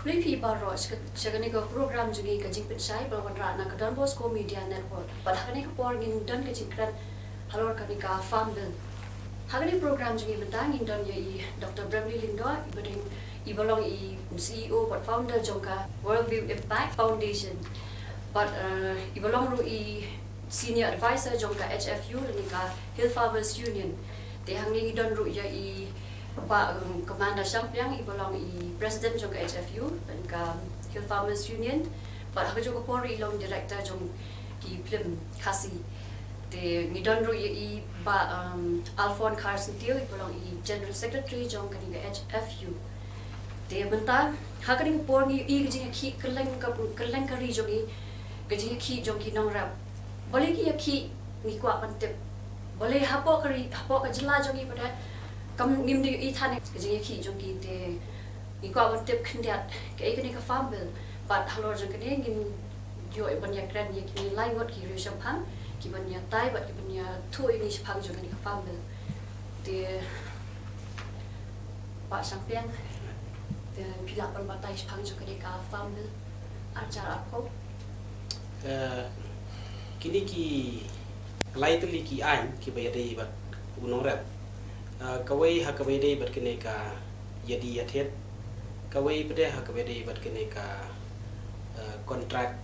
Kulipi baros chagani ko program jugi kajing pensai balawan rana ka Don Bosco Media Network. Padhakani ko por ngin don kajing kran halor kani ka farm bill. Hagani program jugi bentang ngin don i Dr. Bramley Lindo ibading ibalong i CEO but founder jongka Worldview Impact Foundation. But ibalong ru i senior advisor jongka HFU ni ka Hill Farmers Union. Te hangi don ru ya i Pak Commander Sampiang ibalong i President jong ka HFU dan ka Hill Farmers Union. Pak aku juga pori long director jong ki film kasi. Te ngidon ru i ba Alphon Carson Teo ibalong i General Secretary jong ka ni HFU. Te benta hakaring por ni i gajing ki keleng kari jong i gajing ki jong ki nong rap. Boleh ki ki ni kwa pantip. Boleh hapo ka jela jong i pada kam nim di ithan kajing ki jong ki te ni ko abon tip khndiat ke ikani ka farm bill bat halor jong kane ngin jo ibon ya kran ya ki lai ngot ki ryam phang ki ban ya tai bat ki ban ya thu ini phang jong kani ka farm bill te pa sampiang te pila ban batai phang jong kani ka farm bill acara ko kini ki lai tuli ki an ki bayadai bat unong rap kawai hakawai dei bat kene ka yadi yathet kawai pede hakawai dei bat kene ka contract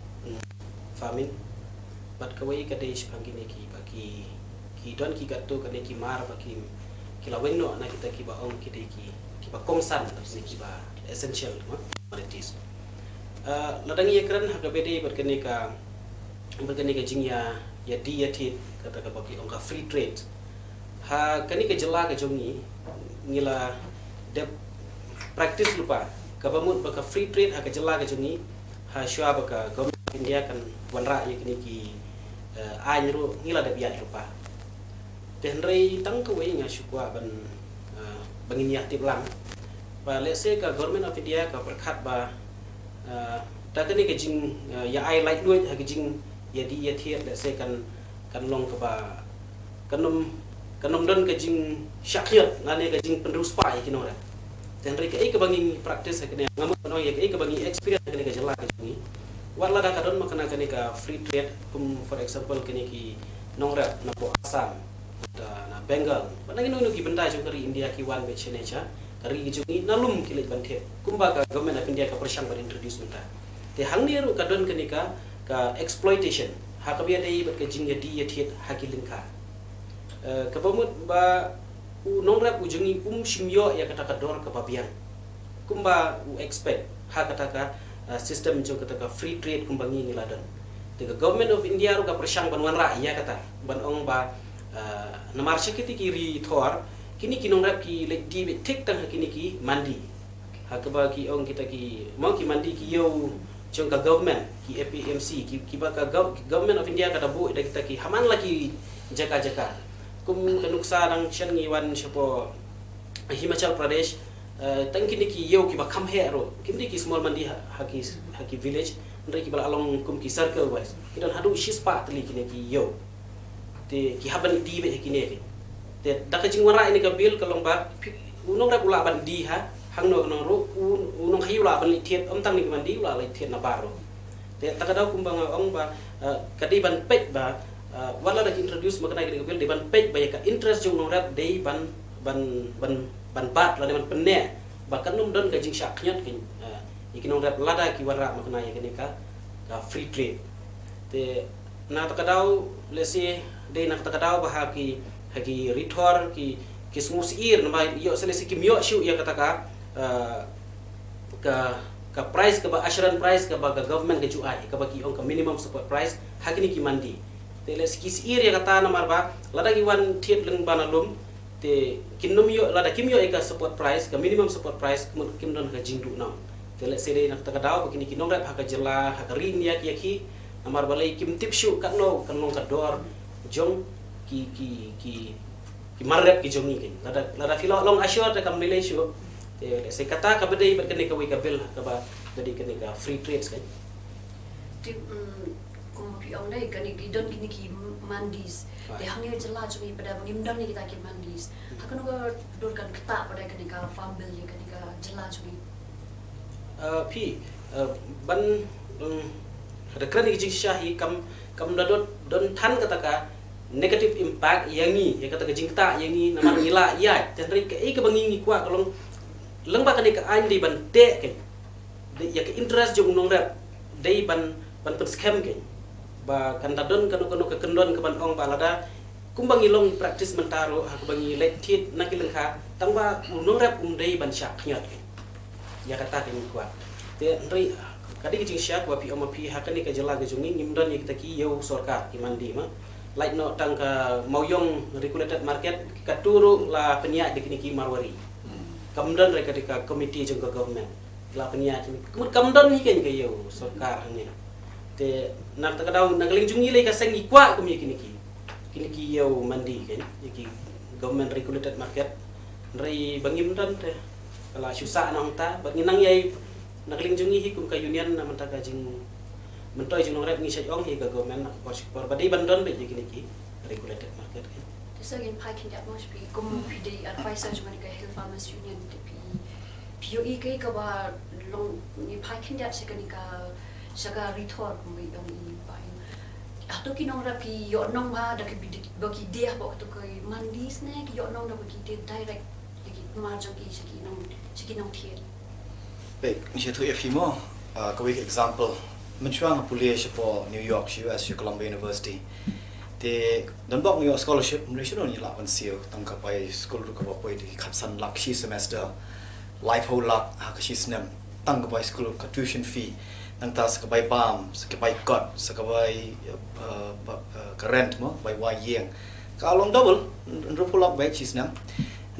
farming bat kawai ka dei spangine ki baki ki don ki gatto kane ki mar baki ki laweng no na kita ki ba ong ki dei ki ba komsan ni ki ba essential commodities ladangi ekran hakawai dei bat kene ka jingya yadi yathet kata ka baki ong ka free trade ha kani ke jela ke jongi ngila de practice lupa ka bamut baka free trade ha ke jela ke jongi ha shwa baka government India kan wanra ye kini ki anyru ngila de biat lupa tenrei tang ko we nga shukwa ban bangin ya tiblang ba let's say ka government of India ka perkhat ba ta kani ke jing ya ai like duit ha ke jing ya di ya thiet let's say kan long ka ba kanom don kajing syakyat ngane kajing penerus pai kinora dan reka ke bangi praktis kene ngamuk no ya ke bangi experience kene ka jela kajing wala da kadon makana kene ka free trade for example kene ki nongra na po Assam na Bengal banagi no ki benda jong kari India ki wan be chene cha kari jungi nalum kile banthe kumba ka government of India ka persyang bar introduce unta te hangni ru kadon kene ka exploitation hakabia dei bat kajing ya di ya thiet hakilingka kabamut ba nongrap ujungi simyo ya kata kador kebabian kumba expect ha kata ka sistem jo kata ka free trade kumbangi niladan the government of India ru ka persyang banwan ra ya kata ban ong ba namar sekiti kiri thor kini nongrap ki le di tik tang kini ki mandi ha ka ki ong kita ki mau ki mandi ki yo jong ka government ki APMC ki ba ka government of India kata bu da kita ki haman lagi jaka kum kanuksa dang chen ngiwan siapa Himachal Pradesh tangkini ki yo ki ba kham he ro kimdi ki small mandi haki village ndai ki bal along kum ki circle wise idan hadu shispa tli kini ki yo te ki haban di be kini te daka jing wara ini ka bil kalong ba unong ra ula ban di ha hangno no ro unong hayu la ban li thiet tang ni mandi ula li thiet na baro te takadaw kumbang ong ba kadiban pek ba wala dak introduce makna ke bil deban page banyak ka interest jong nongrat dei ban bat la deban penne bahkan num don ka jing syaknyat ke ikin nongrat lada ki wara makna ya kene ka free trade te na takadaw lesi dei na takadaw bah ki rithor ki smus ir na yo selesi ki myo shu ya kata ka price ka ba assurance price ka ba government ke juai ka ba ki on ka minimum support price hakini ki mandi te les kis ir ya kata namar ba lada ki wan thiet leng banalum te kinum yo lada kim yo eka support price ka minimum support price kim don ka jingdu na te les sere nak takadaw begini kinong rap ha ka jela ha ka rin ya ki namar balai kim tip shu kan no ka dor jong ki marrep ki jongi kin lada filo long assure ta kam milay shu te les kata ka bedai ber kene ka wi ka bil ka ba jadi kene ka free trades kan Ông đây cái này đơn cái này mandis, để hàng ngày jela cumi pada bangim dan kita ki mandis. Hakano ka don kan kata pada cái này ka farm bill cái này ka jela cumi. พี่บันada keren ni syahi kam don tan kataka negative impact yang ni ya kata jing ta yang ni nama ngila ya dan ri ke bangi ni kwa kalau leng ba ka an di ban te ke ya ke interest jong nong rap dei ban scam ke ba kan don ke kendon ke ban ong ba lada kumbangi long practice mentaro ha bangi let tit na ki lengkha tang ba nong rap dei ban syak nyat ya kata ke ni kwa te ri kadi jing syak wa pi oma pi ha kan ni ka jela ke jongi ngimdon ya kita ki yo sarkar ki mandi ma like no tang ka mauyong regulated market katuru la peniat di kini marwari kamdan reka dika committee jeng ka government la peniat kemud kamdan ni ken kayo sarkar ni te nak ta kadau nak lingjungi le ka seng ikwa kemi kini yo mandi ken iki government regulated market rai bangimdan te kala susah nang ta banginang yai nak lingjungi hikum ka union na manta ka jing mentoi jeng nong rep ni sajong hi ka government por badi bandon be jing ki regulated market kan Desagin pai kin dat mos pi kum pi de advisor jman ka Hill Farmers Union de pi POE ke ka ba long ni pai kin dat sekani ka saga rithor kum bi dong ni pai ato ki nong rap ki yo nong ma da ki bagi dia ba to ka mandi sne ki yo nong da bagi dia direct ki ma jo ki saki nong thiet baik ni tu FIMO ka week example mencuang kuliah po New York US Columbia University te dan bok New York scholarship Malaysia ni la wan sio tang ka pai school ru ka ba pai di kapsan lak shi semester life whole lak ha ka shi snem tang ka pai school ka tuition fee nang ta sa ka pai bam sa ka pai got sa ka pai ka rent mo pai wa yeng ka long double ru pulak bai shi snem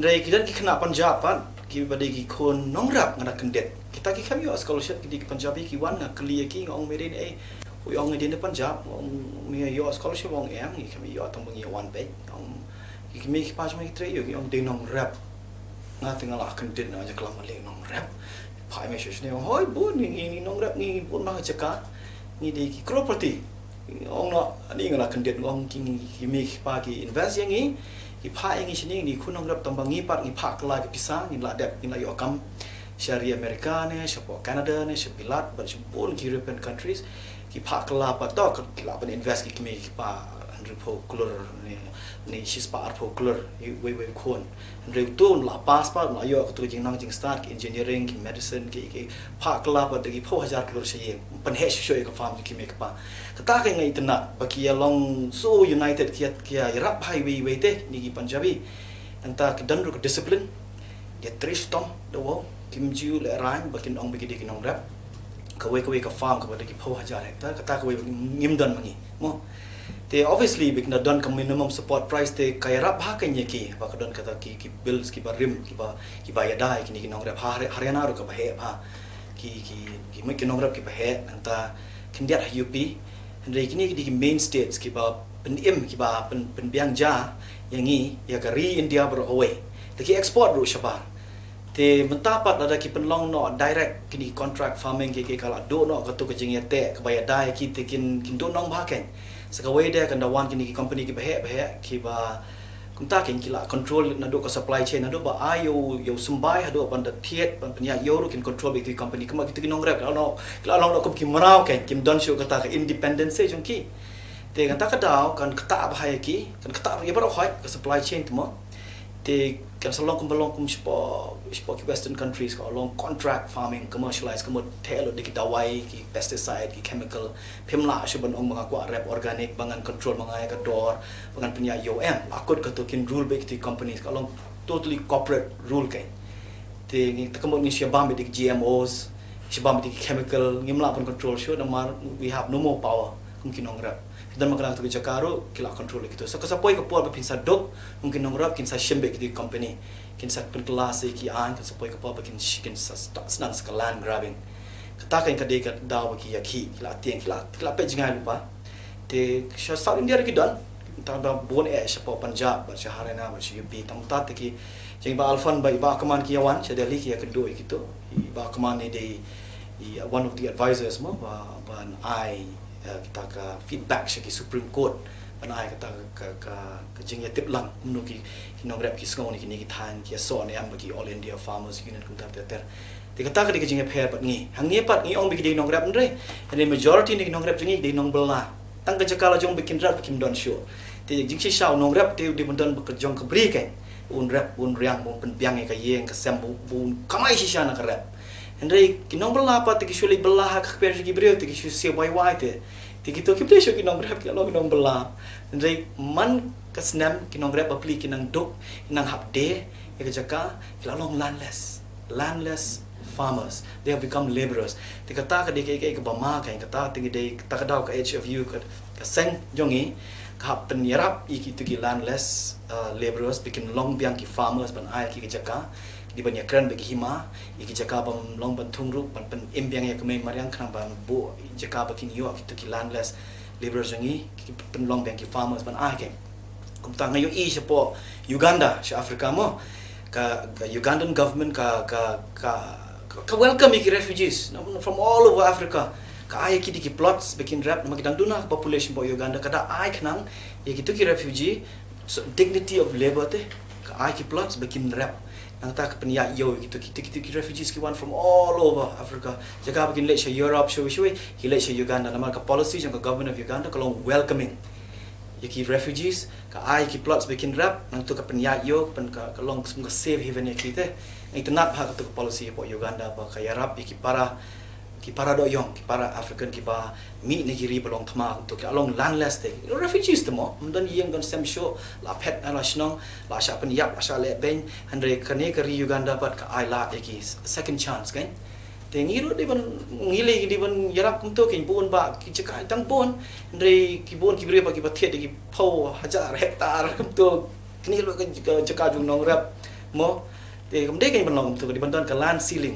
ndai kidan ki kena Punjab pan ki badi ki kon nong rap ngada kendet kita ki kami scholarship ki Punjabi ki wan na clear ki ngong merin oi ong di Punjab ong mi yo scholarship ong em ki kami yo tong bangi wan pe ong ki mi ki pas mai tre yo ki ong de nong rap nga tinggal la kendet na ja kelam le nong rap pai me shus ne hoi bu ni nong rap ni bu ma chaka ni di ki property ong no ani ngala kendet ong ki mi ki pa ki invest yang ni ki pai ngi sini ni kun nong rap tong bangi pat ni pak la ki pisang ni la dep ni la yo kam Syariah Amerika ni, siapa Canada ni, siapa Pilat, berjemput European countries, kita kelapa tau, kita invest kita kita ribu kolor ni sispa arpo kolor, we kon, ribu tu lah pas lah yo aku tu jeng nang jeng start engineering, medicine, pak kelapa dari 4,000 kolor saja, penheh show ke farm kita kita, kita kan ngai tenak, bagi long so united kia rap highway teh ni Punjabi, entah kedan ru disiplin, dia trace tom, doa. Kim Jiu le ran bakin ong bagi dik nong rap kawai ka farm ka bagi 4,000 hektar kata kawai ngim don mangi mo te obviously big na don ka minimum support price te kaya rap ha kan yeki ba ka don kata ki bills ki barim ki ba ya dai ki nong rap Haryana ru ka ba he ha ki mai ki nong rap ki ba he anta kindiat UP andre kini di main states ki ba penim ki ba pen biang ja yangi ya ka ri India bro away te ki export ru shabar te mentapat ada ki penlong no direct kini contract farming ki kala do no ka tu ka jing yate ka baya dai ki te kin do nong ba ken sakawai dia kan dawan kini company ki bahe ki ba kunta kin kila control na do ka supply chain na do ba ayo yo sembai hado pan da thiet pan pnya yo ru kin control bi company kama ki nong rap no kila long no ko ki marau ken kim don show kata ka independence jong ki te kan ta ka daw kan kata ba hai ki kan kata ya ba khoi ka supply chain tmo te kan salong kum sport western countries ko long contract farming commercialize kemo thelo de ki dawai ki pesticide ki chemical phimla shuban ong mga kwa rep organic bangan control mga ka dor bangan punya UM akut ka to kin rule big the companies ka long totally corporate rule kai te ni takamo ni shabam de GMOs shabam de chemical ngimla pun control show na we have no more power kum kinong rep dan makanan tu Jakarta kila control gitu so kasapoi ka por pinsa dok mungkin nongrap kinsa shembe ki company kinsa kelas ki an kasapoi ka por kin senang sekalan grabbing katakan ka de ka daw ki yaki kila tiang kila pe jingai lupa te South India ki don ta da bon siapa Punjab ba Haryana ba UP tam ta ki jeng ba alfan ba kaman ki yawan cha Delhi ki kedua gitu ba kaman ni de one of the advisors mo ba ai kita ke feedback segi Supreme Court panai kata ke jengya tip lang menu ki nong rap ki sngau ni ki tan ki so ne am bagi All India Farmers Union kum tar ter kata ke jing pair pat ngi hang ni pat ngi ong bikin nong rap ndre and the majority ni nong rap jingi di nong bela tang ke jakala jong bikin rap kim don show te jing si shao nong rap te di bundon bekerjong ke bri kan un rap un riang bung pen piang ke yeng ke sem bung kamai si shana ke rap andre ki nong bela pat te ki shuli bela ka per ki bri te ki shu se wai wai te kita kita show ki nong rap ki nong bela andre man ka snam ki nong rap apli ki nang dok nang hap de ke jaka ki long landless farmers, they have become laborers. Ti kata ka di ke bama ka kata ti de kata daw ka HFU ka seng jongi ka penyerap iki tu ki landless laborers bikin long biang ki farmers ban ai ki jaka di banyak kran bagi hima iki jaka bam long ban thung ru ban pen imbiang ya kemai mariang kran ban bo jaka bakin yo ki tu ki landless laborers jongi ki pen long biang ki farmers ban ai ke kum ta ngayo I sepo Uganda sa Afrika mo ka Ugandan government ka welcome iki refugees from all over Africa ka ai ki diki plots bikin rap nama kita duna population bo Uganda kada ai knang ya gitu ki refugee dignity of labor te ka ai ki plots bikin rap nang ta ka penya yo gitu ki refugees ki one from all over Africa jaga bikin let Europe show ki let Uganda nama ka policy jang ka government of Uganda kalau welcoming yaki refugees ka ai ki plots bikin rap nang tu ka penya yo pen ka long semua save haven ya kita itu nak hak tu policy po Uganda ba kaya rap ki para doyong ki para African ki ba mi negeri belong thama untuk along landless te refugees temo mdan yeng kan sem show la pet ala shnong la sha pen yap sha le ben andre kane kari Uganda pat ka ai la ki second chance kan te ngiru di ban ngile di ban yarap kum to ki bon ba ki chaka tang bon andre ki bon ki bre ba ki ba the ki pho hajar hektar kum to kini lo ka chaka jung nong rap mo te kemudian kan belong tu di bantuan ke land ceiling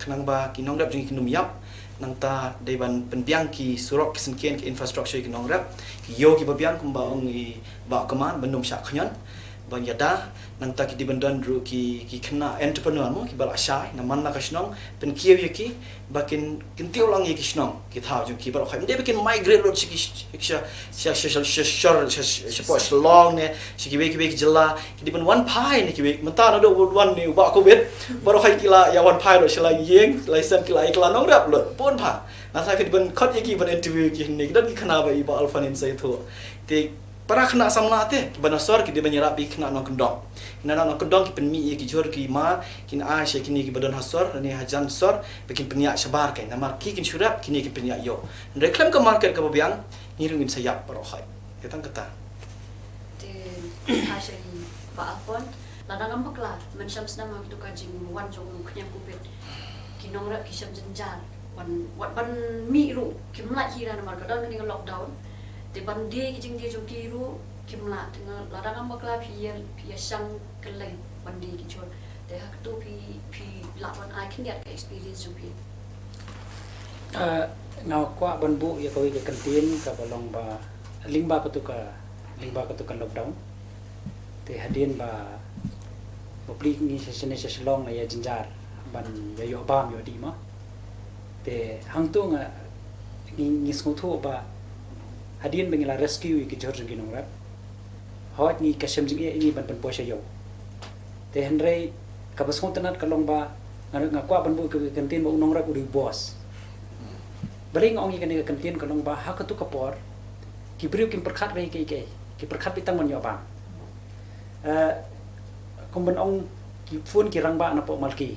kenang ba kinong rap jing kinum yap nang ta de ban penbiang ki surok ki senkian ki infrastructure kinong rap ki yo ki babiang kumba ong i ba keman benum syak khonyon ban yada nang ta ki di bantuan ru ki kena entrepreneur mo ki bala shai na man na ka shnong pen kiyo ki bakin kintiu lang ki shnong ki thaw jung ki ba khai de bakin migrate lo chi sha long ne ki be jela ki di ban one pie ne ki be menta na do one ni ba ko bet ba khai kila ya one pie lo shela yeng license kila ikla nong rap lo pon pa na sa ki ban khot ki ban interview ki ne dan ki khana ba I ba alpha nin sai tho te para kena samla te ki banasor ki de banyarap bi kena nong kendong ina nong kendong ki penmi ki jor ki ma kin a she kini ki badan hasor ni hajan sor bikin penyak sabar kan namar ki kin syurap kini ki penyak yo reklam ke market ke babiang ngirungin sayap parohai ketang kata te hasha I ba alfon la nangam bakla men shams nama tu ka jing wan jong knyam kupet kinong rap ki sham janjar wan ban mi ru kimla hira namar ka dan ni lockdown te bande ki jing dia jong kiru kimla tengah ladang bakla pia sang kelai bande ki chon te hak tu pi lawan ai kin dia experience jong pi ngau kwa ban bu ya kawi ke kantin ka balong ba lingba ka tu ka lockdown te hadin ba public ni session long la ya jinjar ban yo bam yo di ma te hang tu nga ngi snguthu ba hadin bengila rescue ki jor jing nong rap hot ni kasem jing ni ban po sha yo te henrei ka basong tanat kalong ba nga kwa ban bu ke kantin ba nong rap uri boss bring ong ni kan kantin kalong ba ha ka tu kapor ki briu kim perkhat re ki perkhat pitang man yo ba kum ban ong ki phone ki rang ba na po malki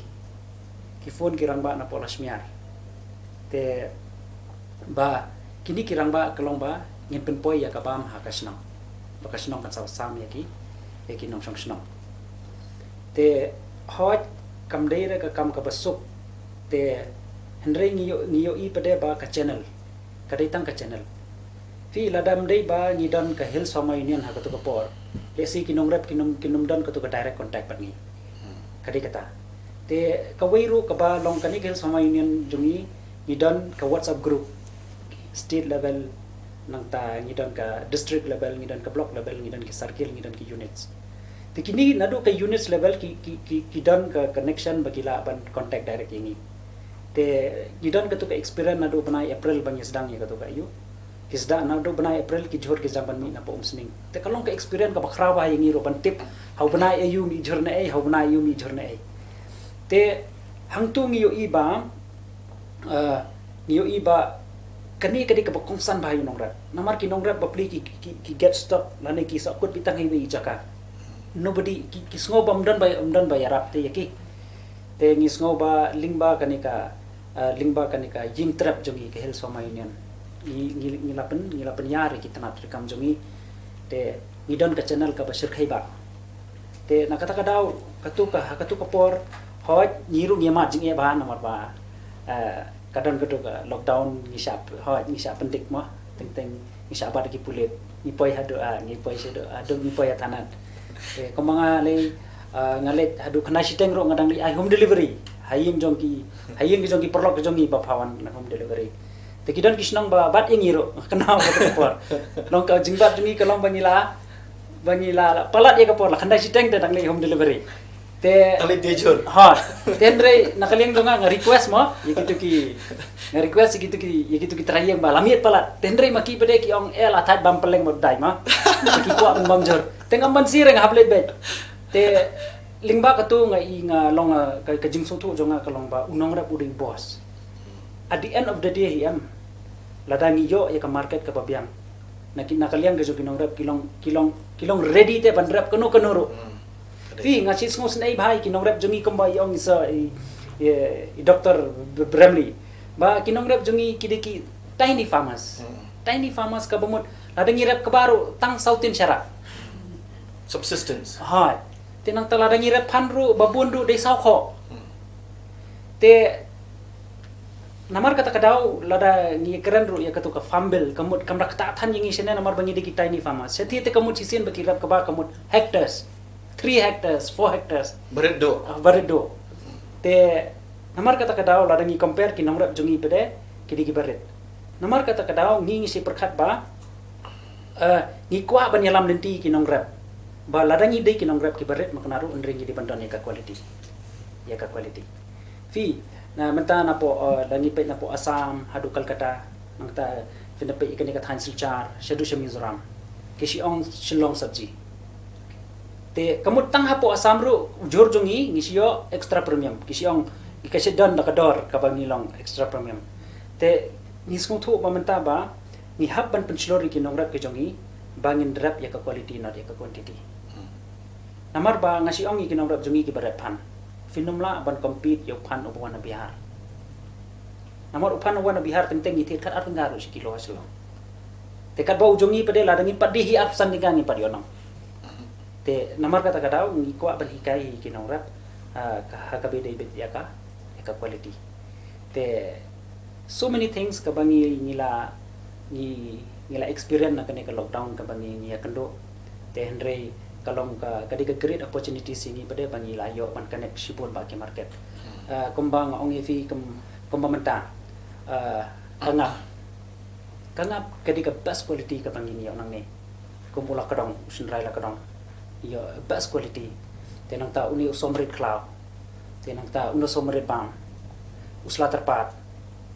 ki phone ki rang ba na po lasmiar te ba kini kirang ba kalong ba ngin penpoi ya kabam hakasnong bakasnong kan sam ya ki nong song snong te hot kam deira ka kam ka basuk te henrei ngiyo I pade ba ka channel ka deitang ka channel fi ladam dei ba ngidon ka hil sama union ha ka to ka por lesi kinong rep kinum don ka to ka direct contact pat ngi ka dei kata te ka weiru ka ba long ka ni hil sama union jungi ngidon ka WhatsApp group state level nang ta ngidon ka district level ngidon ka block level ngidon ki circle ngidon ki units te kini nado ka units level ki don ka connection bagila ban contact direct ini te ngidon ka to ka experience nado banai April bang sedang ya ka to ka yu ki sedang nado banai April ki jor ki zaman mi na po umsning te kalong ka experience ka bakrawa yang iro ban tip how banai ayu mi jorna ai how banai ayu mi jorna ai te hang tu ngiyo iba kani kadi ka kongsan bahayu nong rap namar ki nong rap bapli ki get stuck lani ki sakut bitang hiwi jaka nobody ki sngo ba umdan ba yarap te yaki te ngi sngo ba lingba kani ka ying trap jongi ke hel soma union ngilapen yari kita nat rekam jongi te ngidon ka channel ka basir khai ba te nakata ka daw katu ka por hoj nyiru ngiama jing e ba namar ba kadang ka lockdown ngisap pendik mah teng ngisap ba ki pulit ni poi hadu ni poi sedo adu ni poi tanan komanga le ngalet hadu kena siteng ro ngadang li home delivery haying jongki perlok jongki bapawan home delivery te kidon kisnong ba bat ingiro kenal ka por long ka jingbat jongi kalong bangila palat ye ka por la kena siteng te dang li home delivery te Kali dejur. ha tendre nakaliang donga nga request mo yikitu ki trayeng ba lamiet palat tendre maki bede ki ong el atat bam peleng mo dai ma ki ko ang bamjor tengam ban sireng hablet bet te lingba ka tu nga long ka jing so tu jonga ka long ba unong rap uding boss at the end of the day hiam ladangi yo ya ka market ka babiang nakaliang ka jo kinong rap kilong ready te ban rap kanu ro Fi nga sis ngos nai bhai kinong rap jongi komba yong sa Dr. Bramley ba kinong rap jongi kidiki tiny farmers ka bamot ladangi rap kabaru tang sautin syara Subsistence. ha tenang taladangi rap panru babundu de sauko te namar kata kadau lada ngi keren ru ya katu ka fumble kamut kamra kata than yingi sene namar bangi diki tiny farmers sethi te kamut sisen baki rap kaba kamut hectares 3 hectares 4 hectares Baredo te namar kata kadau ladangi compare ki nomrap jongi pede kidi ki baret namar kata kadau ngi si perkhat ba ngi kwa ban yalam lenti ki nomrap ba ladangi dei ki nomrap ki baret maknaru unring di bandan ya ka quality fi na menta na po dangi pe na po Assam hadu Kolkata mangta fina pe ikani ka than silchar shadu Mizoram kishi ong shillong sabji te kamut tang hapo Assam ru jor jongi ngisio extra premium kisiong ikase don nakador kabang nilong extra premium te nisung thu mamenta ba ni habban penslori ki nongrap ke jongi bangin drap ya ka quality not ya ka quantity namar ba ngasiong ki nongrap jongi ki barat pan finumla ban compete yo pan obwana bihar namar upan obwana bihar tenteng ithit kat atngaru sikilo haslo te kat ba jongi pade ladangi padihi apsan dingangi padionong te namar kata kadau ngi ko ban hikai ki nongrap ka bede bet ya ka quality te so many things ka bangi ngila experience na kane ka lockdown ka bangi ya kando te hendrei kalong ka kadi ka great opportunity singi pade bangi la yo ban connect sipon ba ke market kumbang ong efi kumba menta kanga kadi ka best quality ka bangi ni onang ne kumpula kadong sunrai la kadong yo best quality tenang ta uni usomrit cloud tenang ta uno somrit bam usla terpat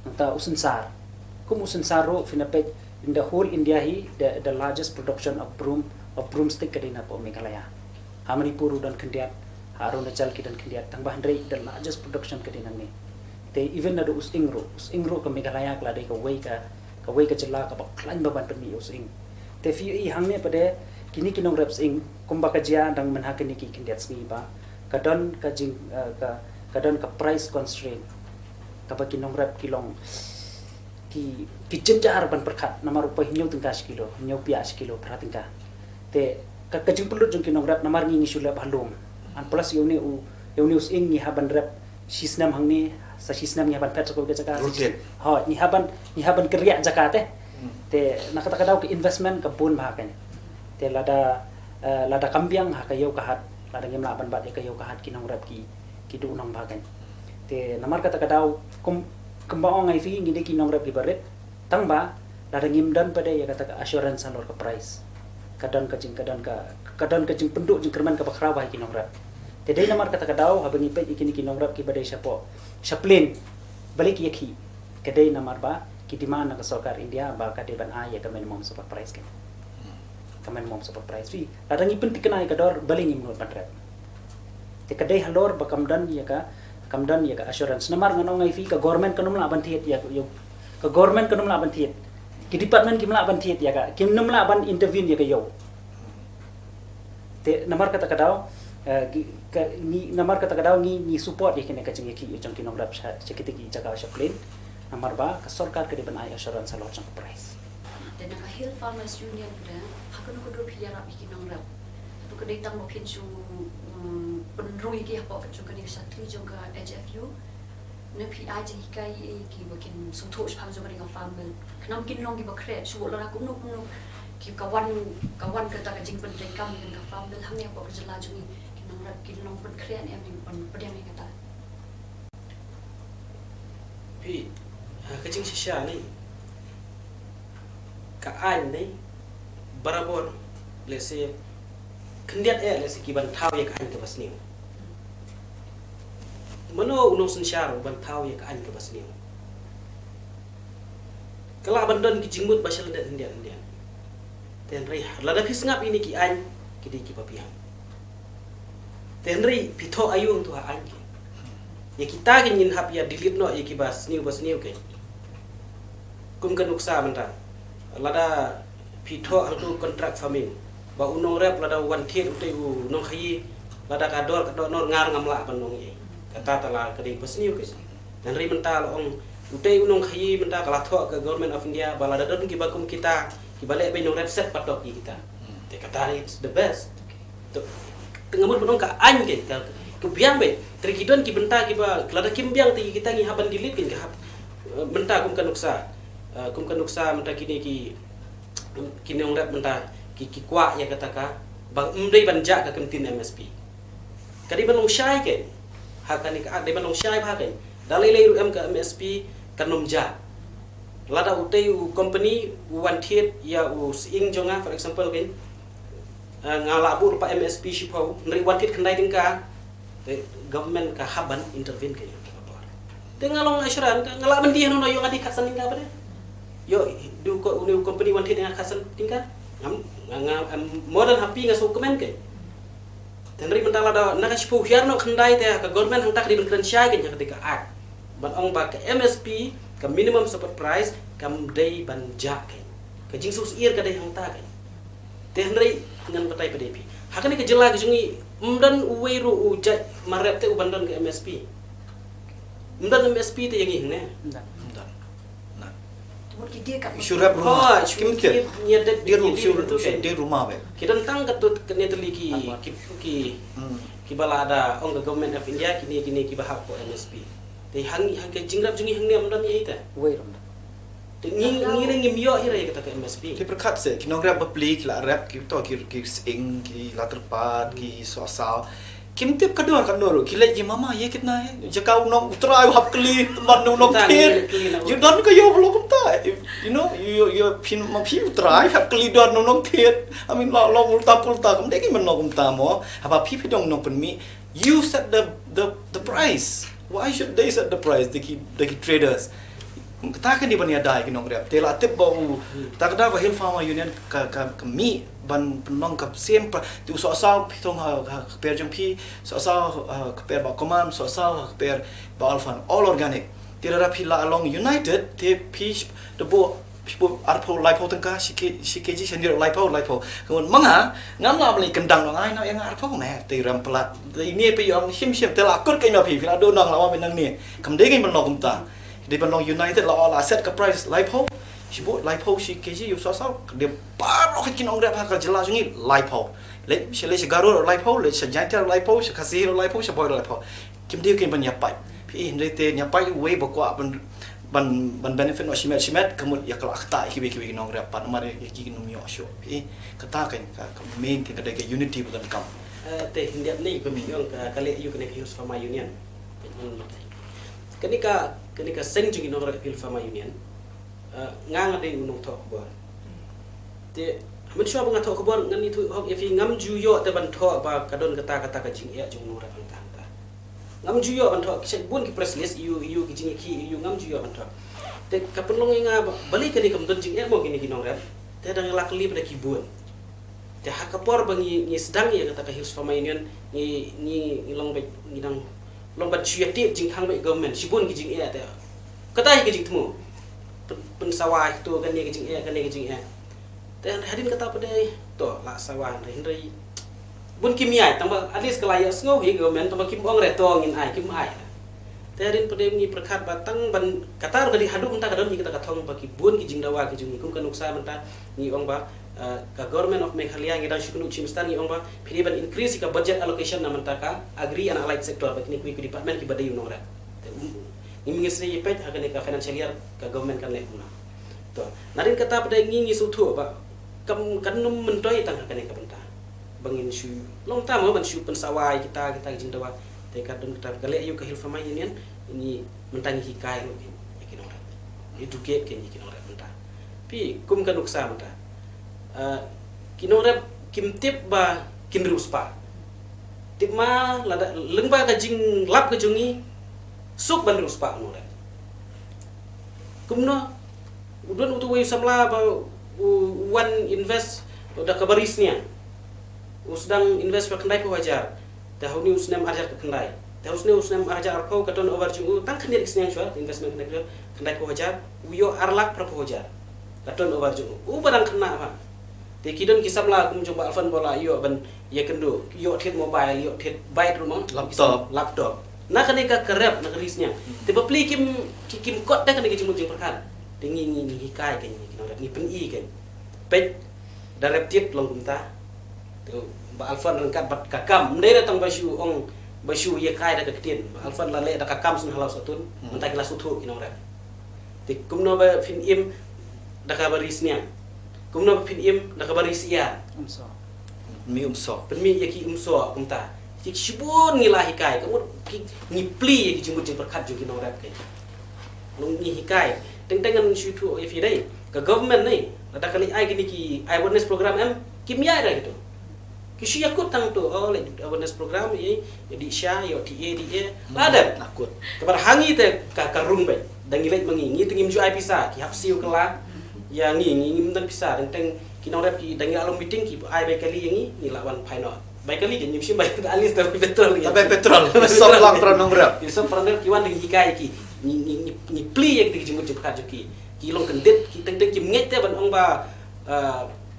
nang ta usinsar ro finapet in the whole India the largest production of broomstick kadina po Meghalaya hamani puru dan kendiat Arunachal ki dan kendiat tang bahandrei the largest production kadina ni te even na do usingro ka Meghalaya kla dei ka wei ka jela ka baklan ba ban penmi using te fi I hangne pade kini kinong reps ing kumba kajia dang menhakini ki kendiat sni ba kadon ka jing ka price constraint kapag kinong rep kilong ki jenjar ban perkat namar upah nyau tengka sekilo nyau pia sekilo perhatingka te ka kajing pelut jong kinong rep namar ngi sula balum an plus yone us ing ni haban rep sisnam hangni sa sisnam ni haban pet ko jaka ha ni haban kerja jakate te nakata kadau ke investment ka pun bahakan te lada kambiang ha kayo kahat lada ngem laban bat kayo kahat kinong rep ki du nong bahakan te namar kata kadau kumbaong ngai fi ngide kinong rep ibaret tangba lada ngim dan pada ya kata assurance alor ka price kadon kajing penduk jing kerman ka bakra ba kinong rep te dei namar kata kadau habangi pe ikini kinong rep ki badai sapo chaplin balik yakhi kedai namar ba ki demand na sarkar India ba ka deban ya ka minimum support price kan minimum support price fi lada ngi pen tikna ka dor balik ngim not pan rep te kedai halor bakam dan ya ka kamdan ya ka assurance namar ngano ngai fi ka government kanum la ban thiet ya yo ka government kanum la ban thiet ki department kim la ban thiet ya ka kim num la ban intervene ya ka yo te namar kata kadao ni namar kata kadao ni support ya kene ka ching ki yo chang kinong rap chekite ki jaga chaplin namar ba ka sarkar ke ban ai assurance lo chang price dan naka Hill Farmers Union pada hakun ko do pilihan rapi kinong rap tu kedai tang mo pinsu penrung iki apa ka chung ka ni satri chung ka HFU na PI ji kai ki bakin sutu phang chung ka ni farm bill kanam kin long ki bakre su lo ra kum no ki kawan ka ta ka jing pen dai kam ka farm bill hamnya apa ka jela chung ni kinong rap kin long pen kre ni am ni pen pedem ni kata pi kecing sisya ni ka an ni barabon lese kendiat lese ki ban thau ya ka an ka basniu mano unong sensyar ban thau ya ka an ka basniu kala bandon ki jingmut basal ndet ndian ten ri lada phis ngap ini ki an ki di ki papihan ten ri pitho ayung tu ha an ki ya kita gin hap ya delete no ya ki basniu ke kum kan uksa menta lada pitho atu kontrak farming ba unong rep lada wan thiet utai unong khayi lada kador nor ngar ngamla panong ye kata tala kadi pasniu ke dan ri menta ong utai unong khayi menta kala tho ke government of India balada don ki bakum kita ki bale be nong rep set patok kita te kata it's the best to tengamut panong ka an ke biang be trikidon ki benta ki ba lada kim biang ti kita ngi haban dilit kin ka benta kum kan uksa menta kini kini ong rap menta ki kwa ya kataka bang umdai banja ka kentin MSP kadi ban long syai ke hakani ka de ban long syai ba ke dalai le em ka MSP kanom ja lada utei company wan thiet ya ing jonga for example ken ngala bu rupa MSP shipau nri wan thiet khandai tingka government ka haban intervene ke tengalong assuran ngala mendiah no yo ngadi khasan tingka pada yo du ko uni company wan thiet khasan tingka modern happy ngaso komen ke tenri mentala da naka sipu hiar no khandai te ka government hang tak di ben syai ke ketika ak ban ong ba ke MSP ka minimum support price kam dai ban ja ke jing sus ir ka dai hang ta ke tenri ngan patai PDP hakani ke jela ke jungi umdan uweiru ujai marep te ubandan ke MSP umdan MSP te yang ne Isu rap rumah. Kim ke? Dia rumah be. Kita tentang ketut keneteli ki bala ada ong government of India kini ki bahak ko MSP. Te hang ke jingrap jungi hang ne amdan ye ita. wei rom Te ngi mio hira kata ke MSP. Dia berkat se, kinong rap beli, kila rap kita ki sing, ki laterpat, ki sosal. Kim tip kador kila ye mama ye kitna hai. Jaka unong utrai hap kli teman unong kir. You don ko yo vlog ta. You know, you pin ma pi utrai hap kli don unong kir. I mean lo multa kum deki men kum ta mo. Apa pi dong nong pen mi. You set the price. Why should they set the price? The traders. Kita kan di bania dai kinong rap. Tela tip bau. Tak ada Hill Farmer Union ka mi ban penong ka sempre tu so pitong ha per jong pi so per ba command so per ba alfan all organic. Tira rap hila along United te pi the bo arpo lipo tengka shikeji sendir lipo kemudian manga ngam beli kendang dong ai na yang arpo me te ram pelat ini pe yang him tela akur ke no pi fila do nang lawa benang ni kamde ke penong kumta di penong United la all asset ka price lipo sibo lipo shikeji you so dia paro ke kinong rap ka jelas ni lipo le shele garo lipo le shajantar lipo shakasi lipo shaboy lipo kimde ke penyapai pi ndete nyapai we bakwa ban benefit no shimet kemudian ya kalau akta kibi nong rapat mari ki no mio show kata kan main ke ada ke unity bukan kam te hindiat ni ko miong ka kale yu kene Hill Farmer Union kenika seng jungi no Hill Farmer Union ngang ade unong tok bor te men shwa bang tok bor ngani tu hok yafi ngam ju yo te ban tok ba kadon kata ka jing ya jung no ra ta ngam juyo ban thok kisah bun ki press list you ki jingi you ngam juyo ban thok te kapenlong nga balik ke ni kam don jing mo kini kinong rap te dang lakli pada kibun te hakapor bangi ni sedang ya kata ka Hill Farmer Union ni long be ni dang long bat shuya tip jing khang bai government shibun ki jing e ta katai ki jing temu pen sawah tu kan ni ki jing e kan ni ki jing e ta hadin kata pada to la sawah rai bun kimia tamba at least kalaya sngo hi government tamba kim ong re to ngin ai kim ai ta hadin pada ngi perkat batang ban kata ga di hadu menta kadon ni kita kathong ba ki bun ki jing dawa ki jing kum kan uksa menta ni ong ba ka government of Meghalaya ngi dan shukunu chimistan ngi ong ba phiri ban increase ka budget allocation na menta ka agri and allied sector ba kini ku department ki badayu nong ra ngi ngisri yepet hakane ka financial year ka government kan le una to narin kata pada ngi su thu ba kam kan num mentoi tang hakane ka benta bangin shu long ta mo ban shu pen sawai kita jing dawa te kadon kita kale ayu ka hilfa mai ini mentangi hikai lo yakin orang educate kan yakin orang mentah pi kum kan uksa mentah kinora kim tip ba kinrus pa tip ma lada lengba ka jing lap ka jungi suk ban rus pa nora kumno udon utu way samla ba one invest udah kabarisnya usdang invest pa kendai ko wajar tahun ni usnam ajar ka kendai terus ni usnam ajar arko katon over jungu tang khendir isnyang shwa investment kendai ko wajar uyo arlak pra ko wajar katon over jungu barang kena apa te kidon kisam la kum coba alfan bola yo ban ya kendo yo thet mobile yo thet byte rumah laptop na kane ka kerep na risnya te bapli kim kot da kane jing jing perkan te ngi hikai kan ni pen i kan pet darep tit long kumta tu ba alfan rangkat bat kakam ndai datang basyu ong basyu ye kai da ketin alfan la le da kakam sun halau satun mentai kelas uthu kinong rap te kumno ba fin im da ka barisnya kumno ba fin im da ka barisia mi umso pen mi ye ki umso kumta ti shibun ngilah hikai kamu ni pli ye ki jimut jing perkat ju kinong rap kai long ni hikai teng-tengan shu thu ye fi dai ka government nei da kali ai gini ki awareness program em kimia da gitu kisu yakut tang tu le awareness program ye di sha yo ti e di e lada nakut kabar hangi te ka karung bai dangilet mangi ngi tingim ju ai pisa ki hapsiu kala ya ngi dan pisa teng kinong rap ki dangil alum meeting ki ai bai kali yang ni lawan final bai kali ke nyimsim bai alis tapi petrol ya tapi petrol sok lang pranong rap so pranong ki wan ding hikai ki ni pli ye ki jimut jipka ki long kendet ki teng ki nget te ban ong ba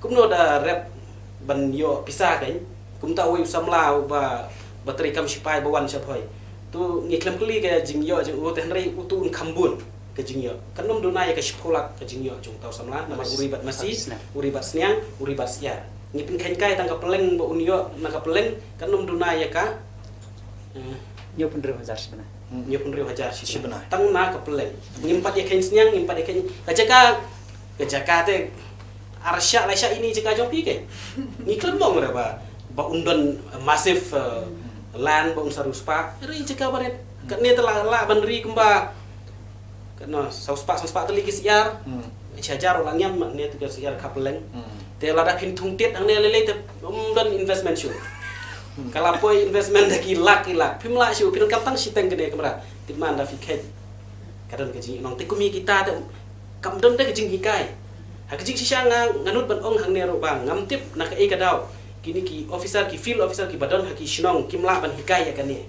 kumno da rap ban yo pisah kan kum ta oi samla ba bateri kam sipai bawan saphoi tu ngiklem kli ke jing yo jing u tenrei utu un khambun ke jing yo kanom dunai ke shkolak ke jing yo jung tau samla nama uribat masih uribat sniang uribat sia ngipin khain kai tang ka peleng ba un yo na ka peleng kanom dunai ka nyo pun hajar sebenarnya nyo pun hajar sebenarnya tang na ka peleng ngimpat ye khain sniang ngimpat ye khain kajaka te arsya laisha ini jika jopi ke ni kelmong ra ba undon masif land ba unsar uspa ri jika baret kat ni telah la bandri kumba kana sauspa teli kisiar chajar ulang nyam ni tu kisiar kapeleng te la da pin thung tet ang ne lele te undon investment shu kala poi investment da ki lak pimla shu pin kam tang siteng gede kamera timan da fiket kadon ke jing nong te kumi kita te kam don da ke jing hikai hakijing sisya nganut ban ong hang nero bang ngamtip nak e kadau kini ki officer ki field officer ki badon haki shinong kimla ban hikai ya kani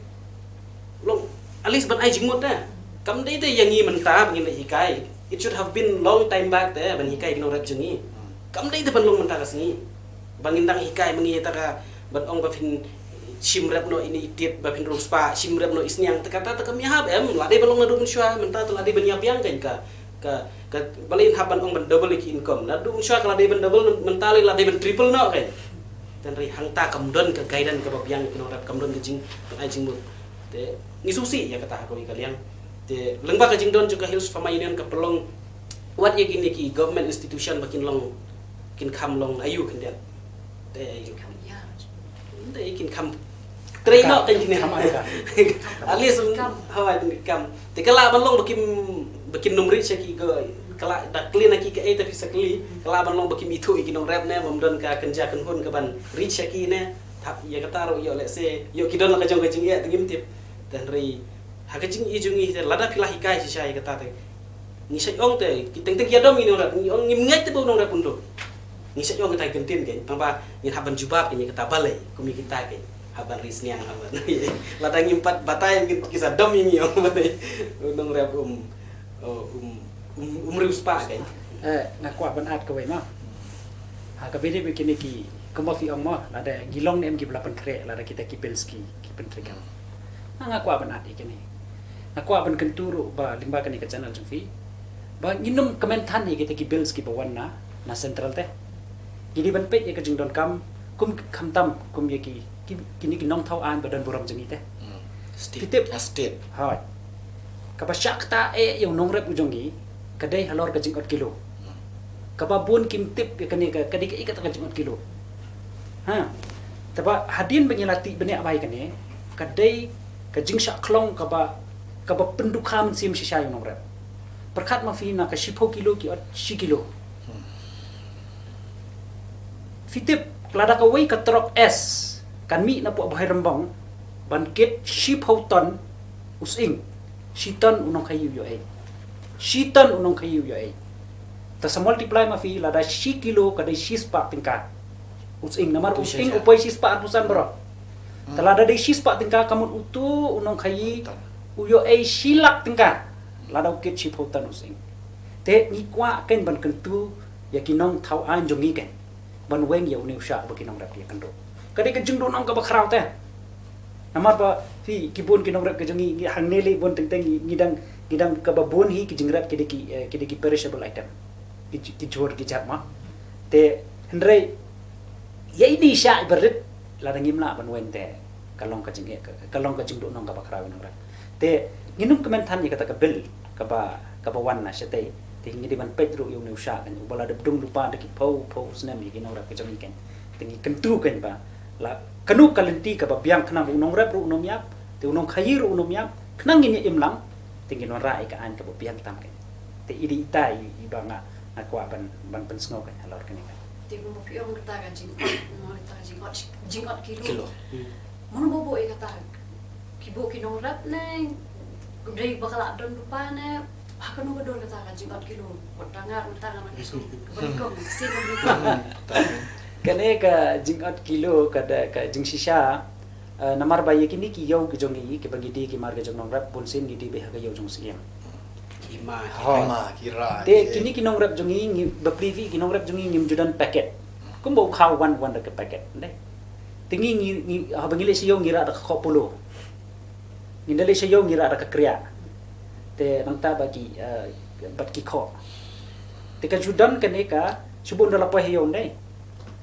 long alis ban ai jingmut na kam dei te yangi menta bangin hikai it should have been long time back te ban hikai kino rap jengi kam dei te ban long menta kasni bangin dang hikai mangi ta ka ban ong ba fin sim rap no ini tit ba fin ruspa sim rap no isniang ta kata ta kam ya hab em la dei ban long nadu mensua menta ta la dei ban yapiang kan ka balin haban ong ban double ki income na dung sya kala dei ban double mentali la dei ban triple no kan dan ri hangta kamdon ka gaidan ka babyang kino rap kamdon ke jing ai jing mu te ngisusi ya kata ko kalian te lengba ka jing don juga hills fama union ka pelong wat ye gini ki government institution bakin long kin kam long ayu kan dia te ayu kam ya te kin kam traino kan jini alis hawa kam te kala ban long bakin numri saki go kala dak clean aki ke tapi sakli kala ban long bakim itu ikinong rap ne momdon ka kenja kenhun ka ban reach aki ne tap ya kataro yo let's say yo kidon la kajong kajing ya tingim tip dan ri hakajing ijungi lada pilah hikai si sai kata te ni sai ong te kiteng teng ya dom ini rap ni ong ngim ngai te bo nong rap undo ni sai ong ta gentin ke pamba ni haban jubab ni kata balai kumi kita ke haban risniang haban ladang impat batai mungkin kisah dom ini yang nong rep rius pa kan ngaku aban at kawai mah ha kabede bikin ki kemo fi ong mah lada gilong nem gi belapan kre lada kita kipelski kipentrikan ngaku aban at ikini ngaku aban kenturu ba limba kan ke channel jumfi ba nginum komentan ni kita kipelski ba wanna na central teh jadi ban pet ya ke jingdon kam kum khamtam kum ye ki kini ki nong thau an ba dan buram jengi teh state hai kapa syakta yung nong rep ujongi kadai halor ka jingot kilo kapa bun kim tip kani ka kadi ka ikat ka jingot kilo ha taba hadin bengilati bene abai kane kadai ka jing syak klong kapa pendukam sim shisha yung nong rep perkat ma fi na ka 10 kilo ki 10 kilo fitip lada ka wei ka trok s kan mi na po bahai rembang banket 10 ton using shitan unong kayu yo ai shitan unong kayu yo ai ta sa multiply ma fi lada 10 kilo kada 10 pak tingkat using namar using upoi 10 pak atusan bro talada dei 10 pak tingkat kamun utu unong kayi uyo ai silak tingkat lada ukit 10 ton using te ni kwa ken ban kentu ya kinong thau an jongi ken ban weng ya uniu sha ba kinong rap ya kendo kada ke jung do nong ka ba khrau te namar ba fi kibun kinong rap ke jongi hang neli bon teng teng gidang ka ba bon hi ki jingrat ki perishable item ki jor ki jat ma te hendrei ya ini sha berit la dangim la ban wen te kalong ka jing do nong ka ba khrau nong rap te nginum komentan ni kata ka bel ka ba wan na sete te ngi di ban petru yung new sha kan ubala de dung lupa de ki po snem ki nong rap ke jongi ken tengi kentu kan ba la kanu kalenti ka ba biang kena unong rap ru unom yap te unong khayir unom yap kenang ini imlang tengi non rai ka an ka ba biang tam kan te idi tai ibanga akwa ban pensngo kan halor kan kan te mo piong kata ka jingot kilo mono bobo e kata kibo kinong rap na gudai bakal don lupa na hakanu ka don kata ka jingot kilo utangar na kisu balikom sino kane ka jingot kilo kada ka jing shisha namar bayi kini ki yau ki jongi ki bangidi ki mar ka jong nong rap ponsin gidi be ha yau jong siem kima kira te kini ki nong rap jongi ngi ba privi ki nong rap jongi ngim judan packet kum bau khaw wan da ke packet de tingi ngi ha bangile si yau ngira da ka polo ngindale si yau ngira da ka kriya te nang ta bagi bat ki kho te ka judan kane ka subun dala pa hiyon dai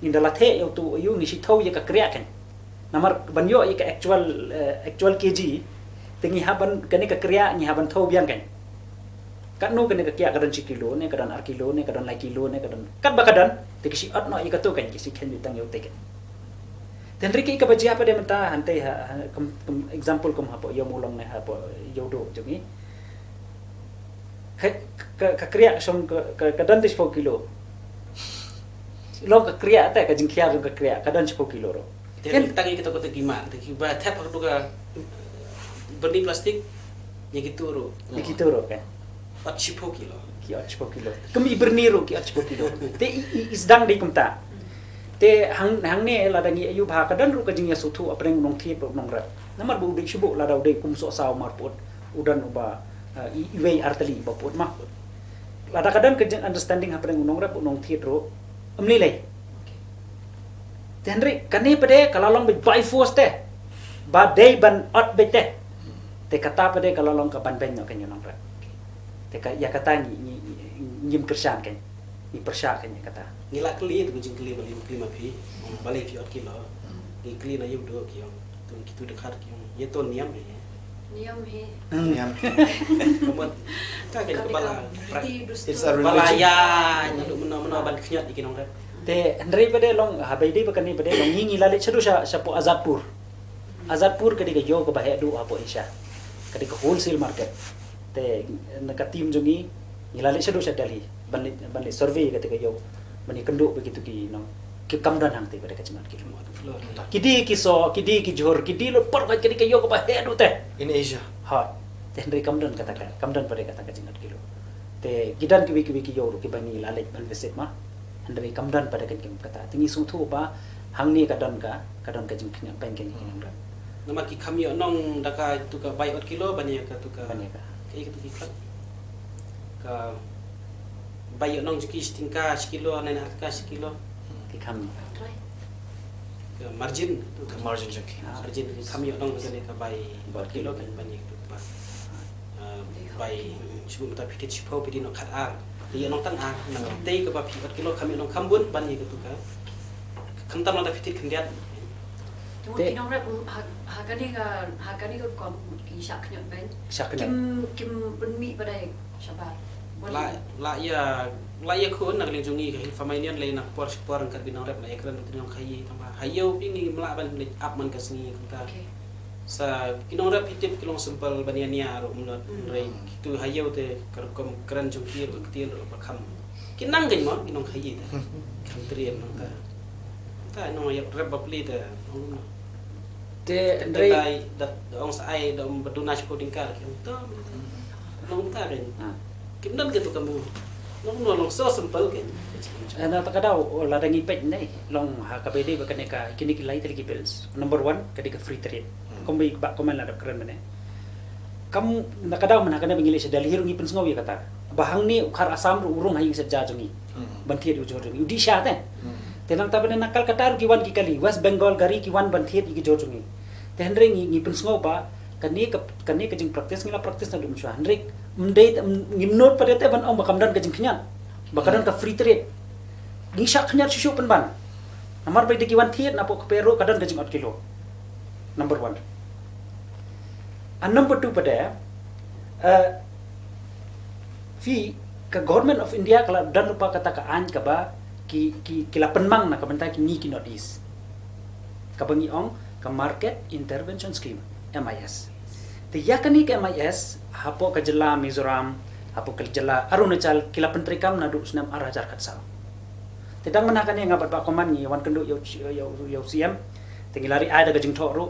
indala the yo tu yu ngi si thau ye ka kriya kan namar banyo ye ka actual kg tingi haban kane ka kriya ni haban thau biang kan kan no kane ka kya kadan 1 kilo ne kadan 8 kilo ne kadan 2 kilo ne kadan kat bakadan te kisi at no ye ka to kan kisi khen bitang yo te kan dan riki ka bajia pa de menta hante example kum hapo yo mulong ne hapo yo do jumi ka kriya som ka kadan 10 kilo lo ka kriya ta ka jingkhia ka kriya kadan 10 kilo ro ken tangi kita kota kima te ki ba thap ka duga benih plastik ya gitu ro begitu ro kan 10 kilo ki 10 kilo kami berniro ki 10 kilo te isdang dei kumta te hang ne la dangi ayu bha kadan ru ka jingya suthu apreng nong thi nong ra namar bu dik shubu la daw dei kum so saw marput udan uba iwei artali baput mah la kadan ka jing understanding apreng nong ra nong thi ro amli lai tenri kani pade kalalong by force te ba dei ban ot bete te kata pade kalalong ka ban ben no kan nong ra te ka ya kata ni nyim kersan kan ni persya kan ya kata ngila kli tu jing kli bali klima pi bali fi ot kilo ni kli na yub do ki tu kitu dekat ki ye to niam ne niam he yang kamu ka ke bala it's a bala religion ya nyadu meno ban khnyat di kinong rep te ndrei pade long habai dei bakani pade long ngi lale chadu sa po azadpur kadi ka yo ko bahe du apo isha kadi ka wholesale market te naka tim jongi ngilale chadu sa Delhi banle survey kadi ka yo bani kendo begitu ki no ki kamdan hang te pade ka chimat ki kidi ki jor kidi lo par kadi ka yo ko bahe du te in Asia ha te ndrei kamdan pade kata ka chimat kilo te gidan ki yo ki bani lale ban visit ma andai kamdan pada kan kim kata tingi sung thu ba hang ni kadon ka jing kenya pengken ni nang nama ki kami nong daka tu ka bai 1 kilo banyak ka tu ka banyak ka kai ka tu ki ka bai nong juki setingka sekilo nena ka sekilo ki kami ke margin tu Ke margin jengki. margin kami nong ka ka bai 1 kilo kan banyak tu pa bai sebut ta pitit sipo pidi no khat ar dia nong tang ar nang tei ka ba 1 kilo kami nong kambun banyak tu ka kamtam na pitit kendiat Tunggu kinong rep hagani ka kom ki sak nyot ben. saknya Kim benmi pada sabar. la ya khun nak lengjungi ka famaian le nak por ang kat binang rep la ya kran tinong khai tama hayo pingi mla ban le up man ka singi kunta Okay. sa kinong rep hitip kilong simple baniania ro munot rei tu hayo te kerkom kran jungki ro ktil ro pakham kinang gain mo kinong khai ta kan trien no ta no ya rep bapli ta te Ndrei ndrei dat ong sai dom baduna spo tingkar kim to long ta ren kim dan gitu kamu long so simple kan ana takadau la dangi pej nei long ha KPD ba kaneka kini ki lai tali bills number 1 kadika free trade kombi ba komen la keren mene kam nakadau mana kana bingile sedal hiru ngi pensngo ya kata bahang ni ukhar asam ru urung haing seja jungi banthir ujor jungi udisha te tenang tabene nakal katar kiwan ki kali West Bengal gari kiwan banthir ki jor jungi tenre ngi pensngo ba kani ka jing praktis ngila praktis na dum chwa hendrik mdate ngimnot padete ban om bakamdan ka jing khnyan bakadan ka free trade ngi syak khnyan shishu penban namar bai de kiwan thiet na po pero kadan ka jing 8 kilo number 1 and number 2 pada fi ka government of India kala dan rupa kata ka an ka ba ki la penmang na ka bentai ki ni ki not is ka bangi ong ka market intervention scheme MIS te yakani ka MIS hapo ka jela Mizoram hapo ka jela Arunachal kila pentrikam na du snam arajar khatsau te dang manakan yang ngabat pa koman ni wan kendu yo CM tingilari ada ka jingtho ru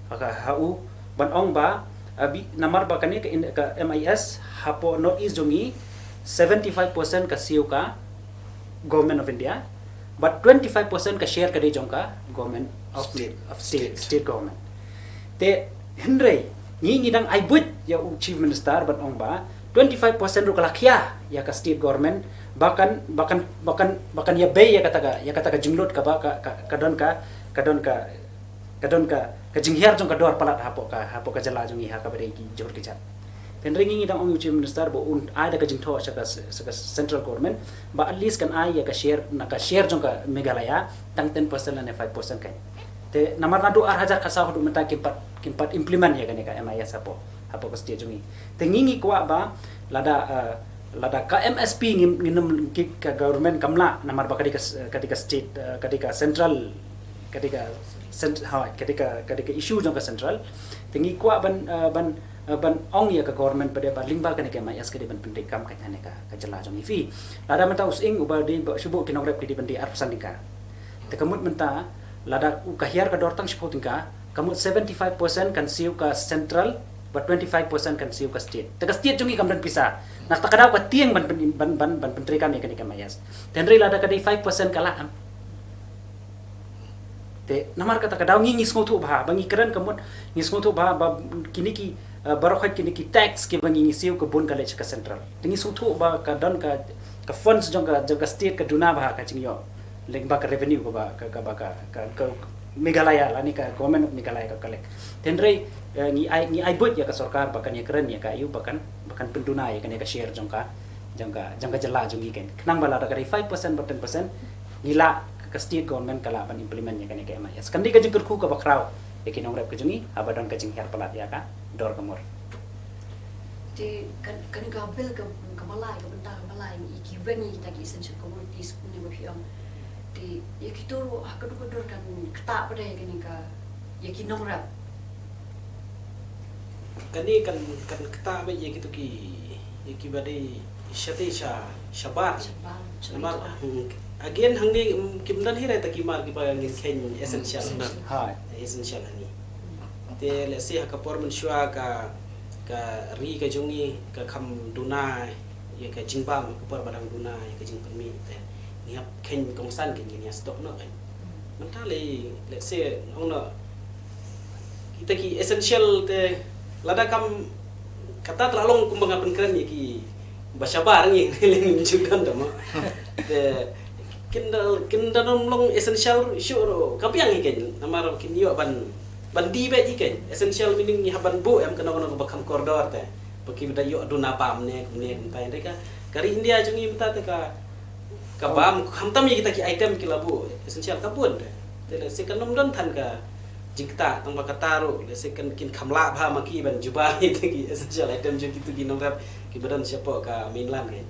ka hau ban ong ba abi namar ba kani ka MIS hapo not is jongi 75% ka siu ka government of India but 25% ka share ka de jongka government of state government te henry ni dang ai but ya chief minister ban ong ba 25% ru kalakhya ya ka state government bahkan ya bay ya kata ka jinglot ka ba kadon ka jinghiar jong ka dor palat hapo ka jala jong iha ka bari ki jor ki chat ten ringi dang ong chief minister bo un ada ka jingtho sa central government ba at least kan ai ya ka share jong ka Meghalaya tang 10% na 5% kan te namar na do hajar ka sa hodu menta kimpat implement ya kan ka MIS hapo ka state jong i te ngingi kwa ba lada KMSP nginum ka government kamla namar ba kadika state kadika central kadika issue jong ka central tingi kwa ban ong ya ka government pada ba lingba kan ka MIS ka di ban pendek kam ka jela jong ifi lada menta using uba di subu kinong rep di bandi arsan dika te kamut menta lada kahiar ka dortang sipo tingka kamut 75% kan siu ka central but 25% kan siu ka state te ka state jong i kam dan pisa nak takadaw ka tieng ban pentri kami kan ka MIS tenri lada ka di 5% kala te namar kata kadaw ngis ngotu ba bangi keren kamut ngis ngotu ba kini ki barokhat kini ki tax ki bangi ngisiu ke bon college ka central ngis ngotu ba ka dan ka funds jong ka state ka duna ba ka chingyo leng ba ka revenue ko ba ka Meghalaya la ni ka government of Meghalaya ka collect tenre ni ai but ya ka sarkar ba kan ya keren ya ka yu bahkan penduna ya kan ya ka share jong ka jela jong iken kenang bala da ka 5% but 10% nila ka state government kala ban implement ya kan ka MIS kan di ka jingkur ku ka bakraw ya kinong rep ka jungi abadon ka jing her palat ya ka dor kamor Di kan gabil ka malay ka benta ka malay iki bengi ta ki essential commodities ni ba piang di ya kitoro hakador kan kata pada ya kan ka ya kinong rep kani kan kata ba ye gitu ki bade shate shabar namar again hangni kimdan hire ta kimar ki ba ngin ken essential ha essential hani te le se ka por man shwa ka ri ka jungi ka kham duna ye ka jingba ka por badang duna ye ka jing permi te ni hap ken kongsan ken ni stop no kan mentali let's say ono kita ki essential te lada kam kata terlalu kumbang keren ki bahasa barang ni leng juga ndama te kinda long essential sure kapiang iken namar kin yo ban di be iken essential meaning ni haban bu em kana ono bakam koridor te baki beda yo adu napam ne kemudian tai mereka kari India jungi minta te ka bam hamtam kita ki item ki labu essential kabun te le sekan don than ka jikta tang bakataru le sekan kin khamla bha maki ban juba itu ki essential item je gitu ki nomrap ki badan siapa ka mainland kan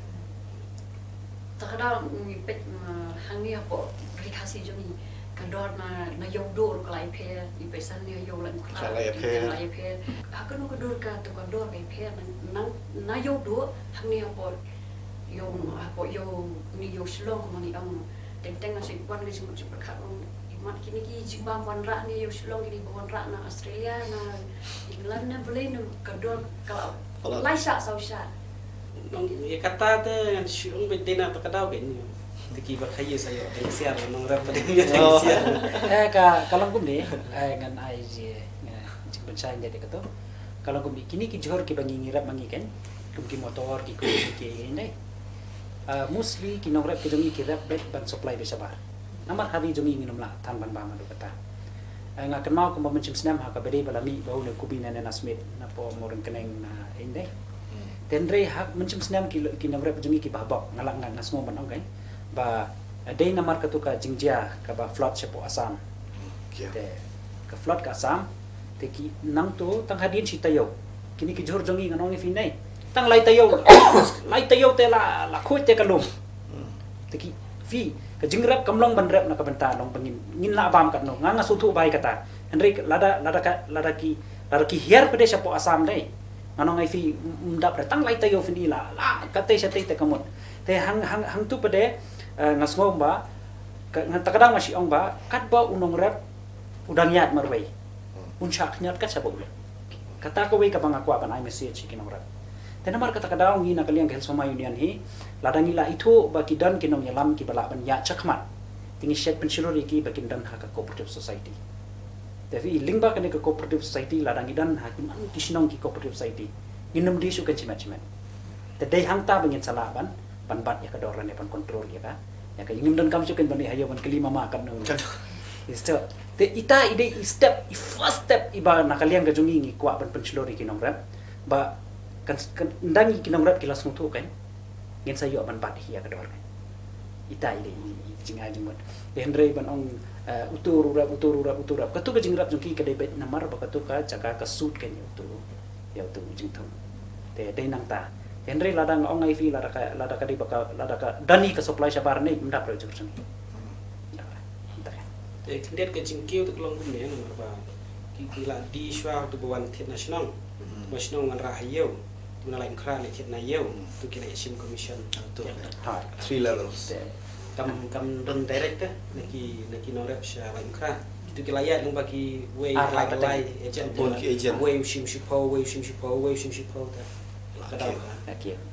terkadang pet hangi apa rikasi jungi kador na yodo kalai pe i pesan ni yo lan kalai pe hakano kador ka to kador kai pe na yodo hangi apa yo ni yo slong ko ni ang teng nasi wan ni semut berkat mat kini ki jimbang wan ra ni yo slong kini wan ra na Australia na England na boleh na kador kalau laisa sausha nong ya kata te yang syung bedena terkadau kan tiki bakhaye saya siar nong rap pada dia siar kalau kum ni ngan ai je jimpen sai jadi kato kalau kum kini ki jor ki bangi ngirap mangi kan kum ki motor ki ini mostly ki nong rap ki jongi ki rap bet ban supply besabar namar hari jongi nginum la tan ban bang adu kata nga kenal kum mencim senam ha ka bede balami bau ne kubina na nasmit na po moreng keneng na indai tendre hak mencim senam ki nong rap jongi ki babak ngalak ngan nasmo banong kan ba day namar katuka jingjia ka ba flood sepo Assam te ka flood ka Assam te ki nang to tang hadin si tayo kini ki jor jongi nganong ni finai tang lai tayo te la khoi te kalum te ki fi ka jingrap kamlong ban rap na ka banta long bangin ngin la bam kat no nga su thu bai kata andre lada ki hiar pede sepo Assam dai nganong ai fi ndap tang lai tayo fini la kate sa te kamot te hang tu pede ngasngom ba takadang masih ong ba kat ba unong rap udang yat marway unsak nyat kat sabog kata ko we ka bang aku akan ai message kinong rap tenamar kata kadang ngi nakaliang hel soma union hi ladang ila itu ba kidan kinong yalam ki bala ban ya chakmat tingi shet pensilori ki ba kindan ha ka cooperative society tapi lingba kan ke cooperative society ladang idan ha ki sinong ki cooperative society inum di su kan cimat-cimat tedai hang ta bangin salaban ban ya kadoran ya pan kontrol ya ka ya ka ingin dan kam sukan bani hayo ban kelima makan no isto te ita ide step first step iba nakaliang gajungi ngi kwa ban pensilori kinong rap ba kan ndangi kinong rap kilas mutu kan ngin sayo ban bat hiya kador kan ita ide jinga jimot henry ban ong utur rap katu ka jingrap jungki ka debet namar ba katu ka jaga ka suit kan ya tu jingthong te dai nang ta Henry ladang ong ai fi lada ka di baka lada ka dani ka supply sabar ni mendap pro jursun. Kemudian ke jingkiu tu kelong kumne nomor ba. Ki la di shwa tu bawan tet nasional. Nasional ngan rahayu. Tuna lain kra le tet na yeu tu kila sim commission tu. 3 levels Kam don director naki norep sha lain kra. Itu kila ya lung bagi way lai agent way sim shipo ta. Kadang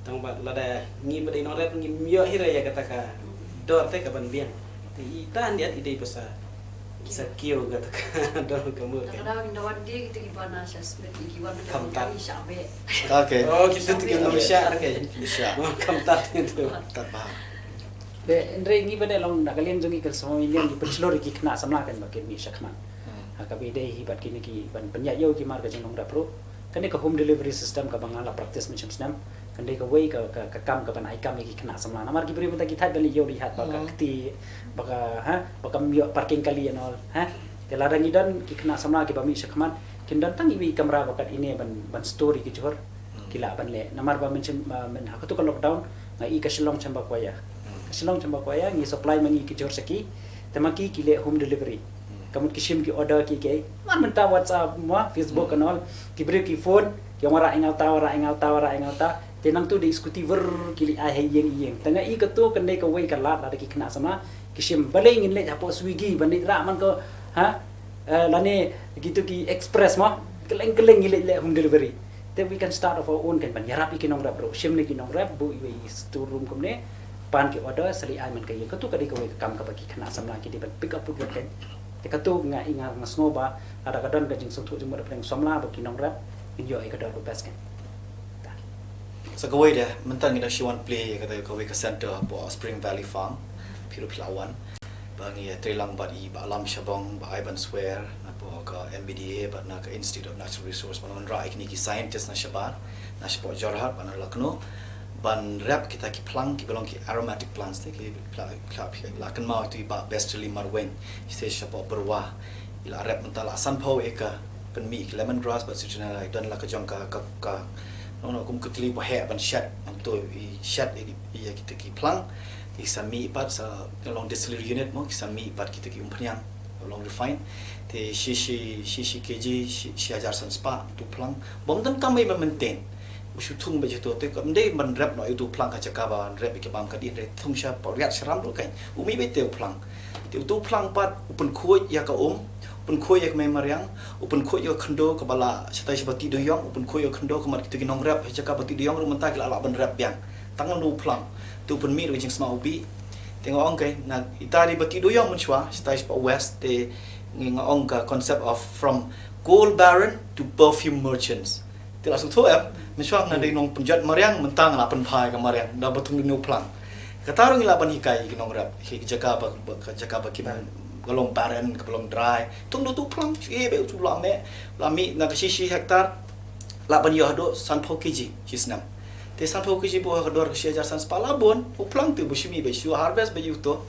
tang ba lada ngi bade norep ngi myo hira ya kata ka dor te ka ban bian ti tan dia ide pesa sa kio kata ka dor kamu kadang ndawan dia kita gimana assessment gimana Kamtat. kami sabe okay oh kita tu kena misya ke Misya. kamtat itu tat ba Te Andre ngi bade long nakaliang jongi kal sama indian di pensilori ki kena samla kan bakin ni sakman ha ka bede hi bat kini ki ban penya yo ki mar ka jong da pro kan ka home delivery system ka bangala practice macam senam kan ka way ka kam ka ban ai kam ki kena samla namar ki beri mata ki thai bali yo lihat baka kti baka mio parking kali anol te ladang idan ki kena samla ki bami sakman kindan tang iwi kamera bakat ini ban story ki jor kila ban le namar ba macam men ha ka tu ka lockdown ngai ka silong chamba kwaya silong chamba kwaya ngi supply mangi ki jor saki tamaki ki le home delivery kamu kisim ki order ki ke man menta WhatsApp mo Facebook kanal ki beri ki phone ki wara ingal ta tenang tu di skuti ver ki li ai yeng tanga i ka tu kan dei ka wei ka lat ada ki kena sama kisim balai ngin le hapo Swiggy bandit ra man ko lane gitu ki express mo keleng le home delivery then we can start of our own kan ban yarap ikinong rap bro sim ni kinong rap bu i store room kumne pan ki order seri ai man kai ka tu ka di ka we kam ka bagi khana samla ki di ban pick up put kan te ka tu nga inga ngasngo ba ada ka don ka jing sung thu jing mo da preng somla ba ki nong rap in yo ka do best kan so kawai dah mentang kita Shiwan play kata kawai ke center po Spring Valley Farm Piru Pilawan bangi Trelang badi ba Alam Shabong ba Iban Square po ka MBDA ba na ka Institute of Natural Resource manon ra ikni ki scientist na Shaban na Shapo Jorhat ba na Lakno ban rap kita ki plang ki belong ki aromatic plants te ki lakan mau tu ba Westerly Marwen iste Shapo berwa ila rap mentala sanpau eka penmi lemongrass ba sujuna dan la ka jong ka no kum kutli ba he ban shat am to I shat I kita ki plang ki sami pat sa long distillery unit mo ki sami pat kita ki umpanyang long refine te shi kg shi ajar san spa tu plang bom dan kam mai maintain usu thung ba jeto te kam dei ban rap no itu plang ka chaka ba rap ki bam ka din re thung sha pa riat saram lo kai umi be te plang te tu plang pat upun khoi ya ka upun khoi yak memoriang upun khoi yo khando ka bala satai sebati doyong upun khoi yo khando ka mat kita ki nong rap jaka bati doyong ru mentak la ban rap yang tangan lu plang tu pun mi ru jing sma ubi tengok ong kai na itari bati doyong mun chwa satai spa west te ngi ong ka concept of from gold baron to perfume merchants te langsung tu mun chwa na dei nong punjat mariang mentang la pen phai ka mariang da batung nu plang katarung ila ban hikai ki nong rap ki jaka ba ki galong barren ke belum dry tung tu plang be tu la mi na ka shi hektar la ban yo hado san pho kg hisnam te san pho kg bo ka dor ka jar san spala bon u plang tu bushimi be shu harvest be yuto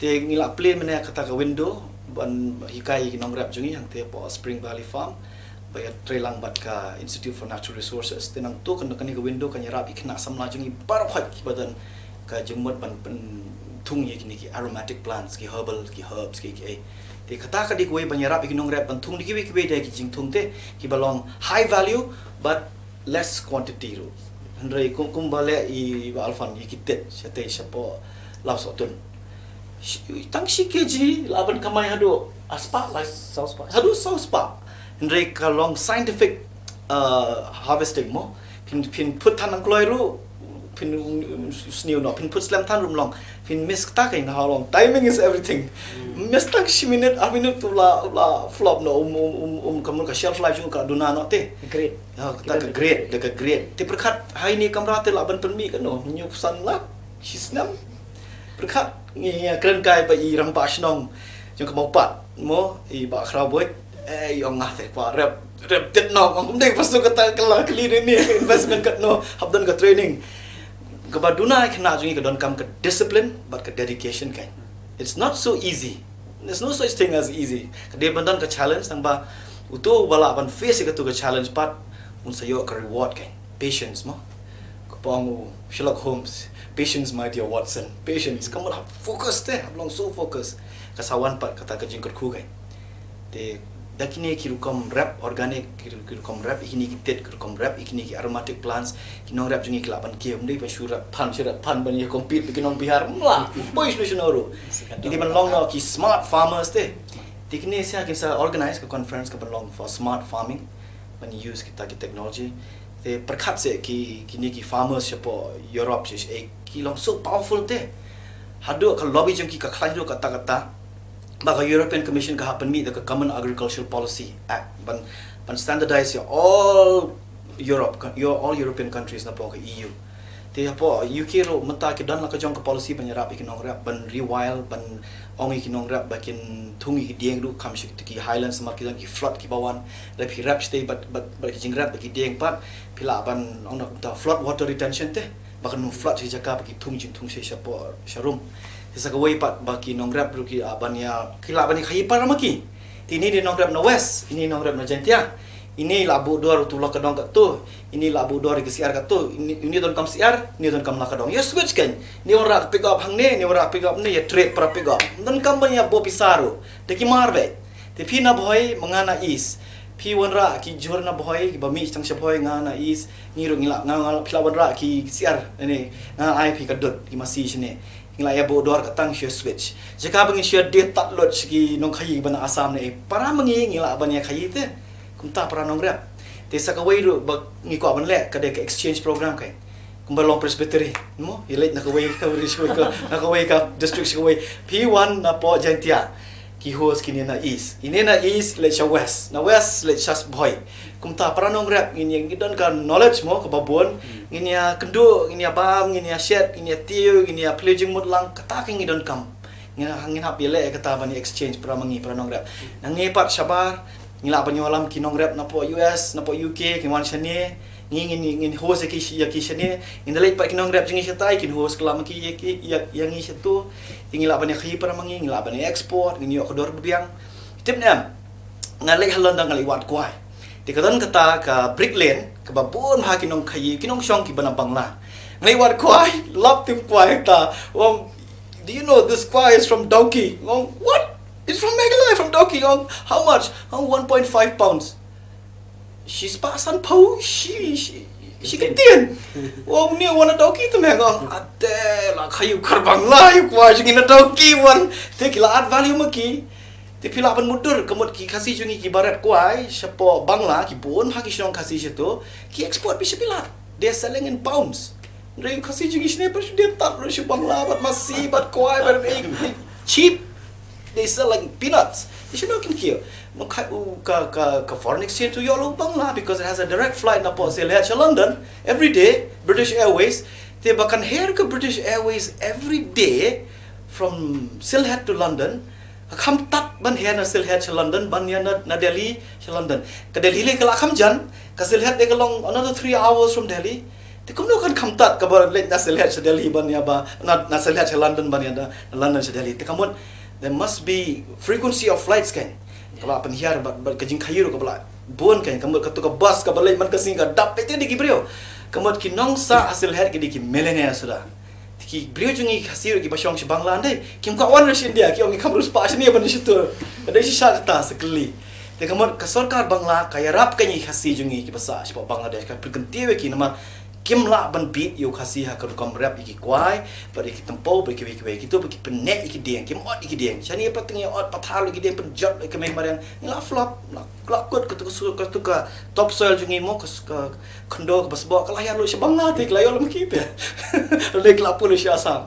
te ngila plane mena kata ka window ban hikai ki nong rap jungi hang te po Spring Valley Farm ba Trelang bat ka Institute for Natural Resources te nang tu kan ka window kan yarap ikna samla jungi par phak ki badan ka jumot ban thung ye kini ki aromatic plants ki herbs ki te kata ka dik we banyarap ki nong rap ban thung ki we de ki jing thung te ki belong high value but less quantity ru handrai kum bale I alfan ki kitet sate sapo law sotun tang shi kg laban kamai hado aspa like sauce pa hado sauce pa handrai ka long scientific harvesting mo pin put tanang kloi ru pin snew no pin put slam tan rum long pin miss ta kai na how long timing is everything miss tak shi minute a minute tu la flop no kamun ka shelf life ka duna no te great ha ta ka great de ka great te perkhat hai ni kamera te la ban pen mi kan no new san la shi snam perkhat ngi kren kai ba I rang pa shnong jong ka mau pat mo I ba khrau boy yong ngah te pa rep tet no kum dei pasu ka ta kala kli ni investment kat no habdan ka training kabaduna kena jungi ka don kam ka discipline but ka dedication kan it's not so easy there's no such thing as easy ka de bandan ka challenge tang ba utu bala ban face ka tu ka challenge pat un sayo ka reward kan patience mo ka pang Sherlock Holmes patience my dear Watson patience kamu focus te long so focus ka sawan pat kata ka jingkut khu kan te dakine ki rukom rap organic ki rukom rap ikini ki tet ki rukom rap ikini ki aromatic plants ki nong rap jungi kelaban ki umdei pa syurap pan ban ye compete ki nong bihar mla boy solution oro jadi ban long no ki smart farmers te tikne sia ki sa organize ka conference ka ban long for smart farming ban use kita ki technology te perkhat se ki kini ki farmers chapo Europe je ki long so powerful te hado ka lobby jungi ka khlai do kata Baka European Commission ka happen meet the Common Agricultural Policy Act ban standardize all European countries na po ka EU te po UK ro mata ki dan la ka jong ka policy ban yarap ikinong rap ban rewild ban ong ikinong rap bakin thungi dieng ru kam shik ki highlands mar ki ki flood ki bawan rap hi rap stay but ki jing rap ki dieng pat pila ban ong na flood water retention te bakan flood hi jaka ki thung jing thung se shapo sharum Isa kawai pat baki nongrap ruki abanya kila bani khai paramaki. Ini di nongrap na west, ini nongrap na jentia. Ini labu dua tu la kadong kat tu. Ini labu dua ke siar kat tu. Ini don kam siar, ini don kam la kadong. Ya switch kan. Ni ora pick up hang ni ora pick up ni ya trade para pick up. Don kam banya bo pisaru. Teki marbe. Te pina boy mangana is. Pi wanra ki jorna boy ki bami chang boy ngana is ngiru ngila ngala pila wanra ki siar ini nga ai pi kadut ki masih sini. Ngila ya bo dor katang share switch jika bangin share dia tak lot segi nong khayi bana asam ne para mangi ngila banya khayi te kumta para nong rap te sakawai ru ngi ko ban le ka de exchange program kai kumbalong presbytery mo ilate nakaway ka nakaway ka district shaway P1 na po jantia ki host kini na east ini na east let siya west na west let siya boy kumta para nong rap ngini ngidon ka knowledge mo kababon ngini ya kendu ngini ya bam ngini ya shed ngini ya tiu ngini ya pledging mudlang kataking ngidon kam ngina hangin hap ile kata bani exchange para mangi para nong rap nangi pat sabar ngila panyolam kinong rap na po US na po UK kiman siya ni ngin host ki siya ni indalay pa kinong rap jingi siya tay kin host kelam ki yang siya tu ngila bani khi para mangi ngila bani export ngini yo kodor biang tip nem ngalai halon dang ngalai wat kwai dikatan kata ka brick lane ka babon ha kinong khayi kinong syong ki bana bangla ngalai wat kwai lop tip kwai ta do you know this kwai is from Doki what it's from Meghalaya from Doki how much 1.5 pounds she's pasan pau she cái tiền nhiều one Doki tu mẹ con ate là khayu kar bangla yu kwai jing na Doki one te kila add value ma ki te pila ban mudur kemut ki kasih jungi ki barat kwai siapa bangla ki pun ha ki syong kasih situ ki export bisa pila they're selling in pounds Ray kasih jungi sini pas dia tak rusih bangla bat masih bat kwai bat cheap they sell like peanuts you should know kia ka foreign exchange tu yolo bangla because it has a direct flight na po Sylhet to London every day British Airways they bahkan hair ke British Airways every day from Sylhet to London kham tat ban hair na Sylhet to London ban ya na Delhi to London ka Delhi le kala kham jan ka Sylhet de kalong another 3 hours from Delhi te kum no kan kham tat ka bar le na Sylhet to Delhi ban ya ba na Sylhet to London ban ya na London to Delhi te kamot there must be frequency of flights kan kalau apa hiar kajing khayur ka bala bon kan kamot ka tu ka bus ka balai man ka sing ka dap te di brio kamot ki nong sa hasil her ki di ki millionaire sudah ki brio jungi khasir ki basyong si bangla ndai kim ka wan rush india ki ongi kamrus pa sini ban situ kadai si shat ta sekali te kamot ka sarkar bangla ka yarap ka ni khasi jungi ki basa si bangladesh ka pergenti we ki nama kim la ban beat yo khasi ha ka kom rap iki kwai pa iki tempo ba ki gitu ba ki penek iki dieng kim ot iki dieng chani pa tengi ot pathal iki dieng penjot ke mai mariang ngila flop la kot ka tu ka top soil jungi mo ka kondo ka basbo ka layar lo si bangla te layo lo ki pe le kla pulu si asam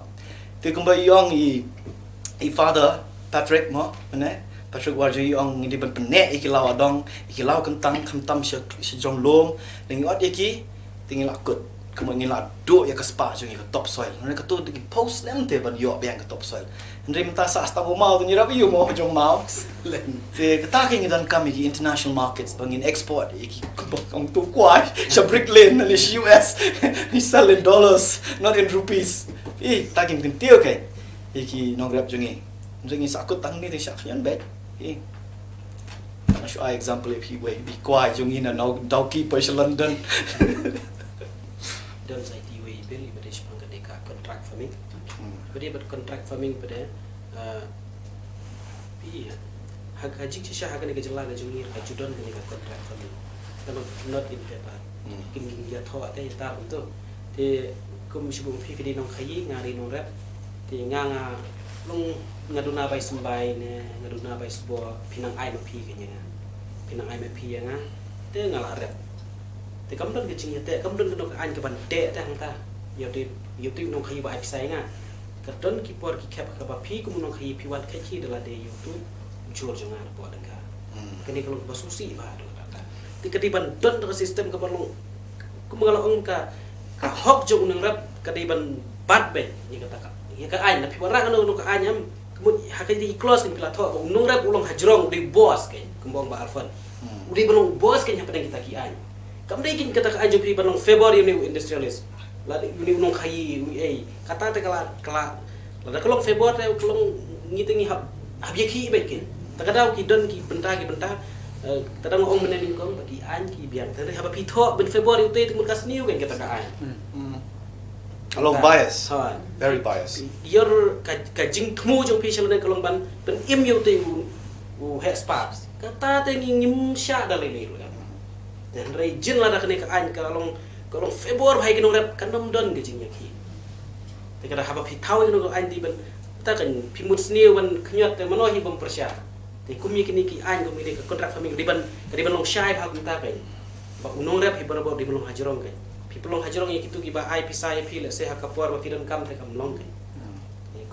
te kumba yong i father Patrick mo ne Patrick warjo yong di ban penek iki lawa dong iki law kentang khamtam si jong lom lengi ot iki tinggal akut kemudian ngila do ya ke spa jungi ke top soil mereka tu di post nanti ban yo biang ke top soil ndri minta sa asta mau tu nyirap yo mo jong mau te kataking dan kami di international markets bangin export iki kong tu kwai sa brick lane ni US ni sell in dollars not in rupees taking tin tio kai iki nograp jungi ndri sa akut tang ni te syak yan bet show example if he way be quiet jungi na Doki pa sa London dan saya tiwi beli pada sepang kedeka contract farming pada ber contract farming pada iya hak haji sisa hak ni kejelah na jungi ajudan ni contract farming dan not in paper king dia tho te tar untuk te kum sibung pi kedi nong khayi ngari nong rap te nganga long ngaduna bai sembai ne ngaduna bai sebuah pinang ai mapi kenya pinang ai mapi nga te ngala rap te kamdon ke cing te kamdon ke dok an ke ban te ta hang ta youtube nong khayi ba ai sai nga kadon ki por ki khap ka ba pi kum nong khayi pi wat khayi dala de youtube jur jonga na po danga kani kalau ba susi ba do ta te kadi ban don ke sistem ke balong kumala ong ka hok jo unang rap kadi ban bat be ni kata ka ya ka ai na pi warang no ka anyam kemud hakai di close kan pila tho unang rap ulong hajrong di boss kan kumbong ba alfan udi balong boss kan yang pedang kita ki ai kam dai kin kata ka ajo pi balong February ni industrialist la ni unong khayi kata te kala la kalong February te kalong ngitingi habye ki be kin takadaw ki don ki benta tadang ong menemin ko bagi an ki biang tadi haba pi tho ben February te timur kasniu kan kata ka ai along bias very bias your kajing thmu jong pi chalo kalong ban ben im yo te u he sparks kata te ngim sya dale ni ru dan region la kene ka an kalong February bhai kinong rap kanom don gajing yaki te kada haba pi thaw kinong an di ben ta kan pi mut sniu ban khnyot te mano hi bam persya te kumi kini ki an kumi de kontrak farming riban long syai hal kita kan ba unong rap hi barabo di belong hajrong kan pelong hajrong ya kitu giba ai pisai pi le se hakapor ba fidan kam te kam long ke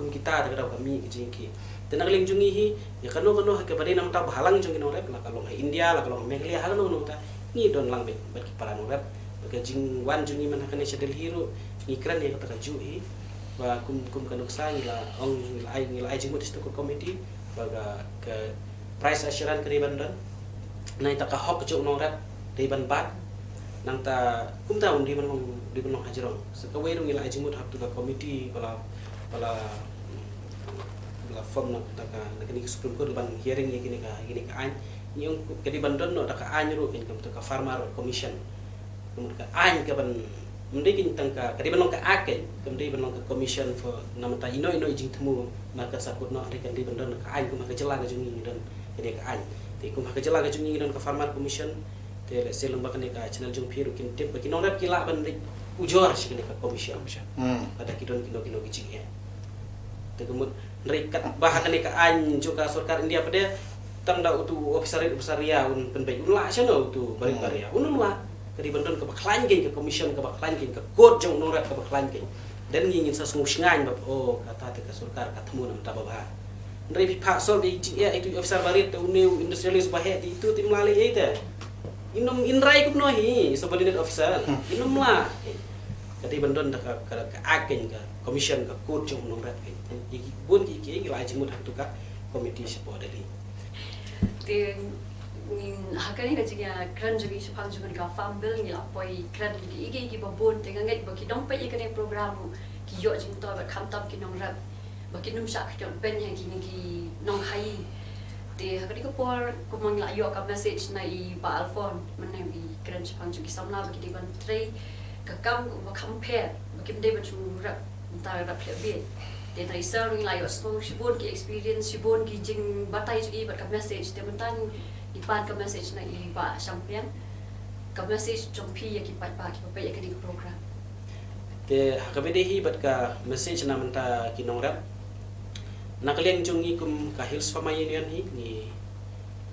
kum kita da kami kijingki tenang ling jungi hi ya kanu ke bade nam ta halang jungi no rep la kalong India la kalong Meghalaya halang no ta ni don lang be bat ki pala no rep baga jing wan jungi man hakane chadel hero ni kran ya kata ju hi wa kum kanuk sa ngila ong ngila ai jing mutis to committee baga ke price assurance ke ban don nai ta ka hok ju no rep de ban bat nang ta kum ta di ban hajrong sekawe dong ngila ai jing mut hak tu ka committee bala form nak kini Supreme Court ban hearing ni kini ka an ni ong kedi bandon no ka an ru in kam ka farmer commission kemudian ka an ka ban mende kin tang ka kedi ban ka aken kemudian ban ka commission for namata ino jing temu maka sakut no ari kan di bandon ka an kuma ka jela ka jungi don kedi ka an te kuma ka jela ka jungi don ka farmer commission te le selum ba ka channel jung phiru kin tip ki no rap kila ban di ujor shi ka commission ada kidon kino gijing ya te kemudian rekat bahakan ka an juga sarkar India pada tanda utu officer un penbai un la chano utu bari ya un la kadi bandon ka baklan gen ka commission ka baklan gen ka court jong norat ka baklan gen dan ngin sa sungu singan bab oh kata te ka sarkar ka temu nam ta baba ndai pi pak sol di ya itu officer bari te new industrialist bahe di itu tim lali ite inom inrai kup no hi subordinate officer inom la kadi bandon ka agen ka commission ka court jong norat ke iki bun iki la jimut hak ka komiti sepo dali te hakani ka jiga kran jugi sepang jugi ka farm bill ni apoi kran iki babon te ngai baki dong pa ikane program ki yo jing to ba kham tam ki nong rap baki num sak ki pen yang ki nong hai te hakani ko por ko mang la yo ka message na I ba alfon manai bi kran sepang jugi samla baki di ban trei ka kam ko compare baki de ba chu rap ta rap le dia tadi sering lah, so sibun ki experience, sibun ki jing batai juga ibat ka message, dia mentan ipan ka message na iba sampian, ka message jompi ya ki pat ki papai ya kini program. Te hakabedehi ibat ka message na menta ki nongrap, nakaliang jungi kum ka hills family union hi ni,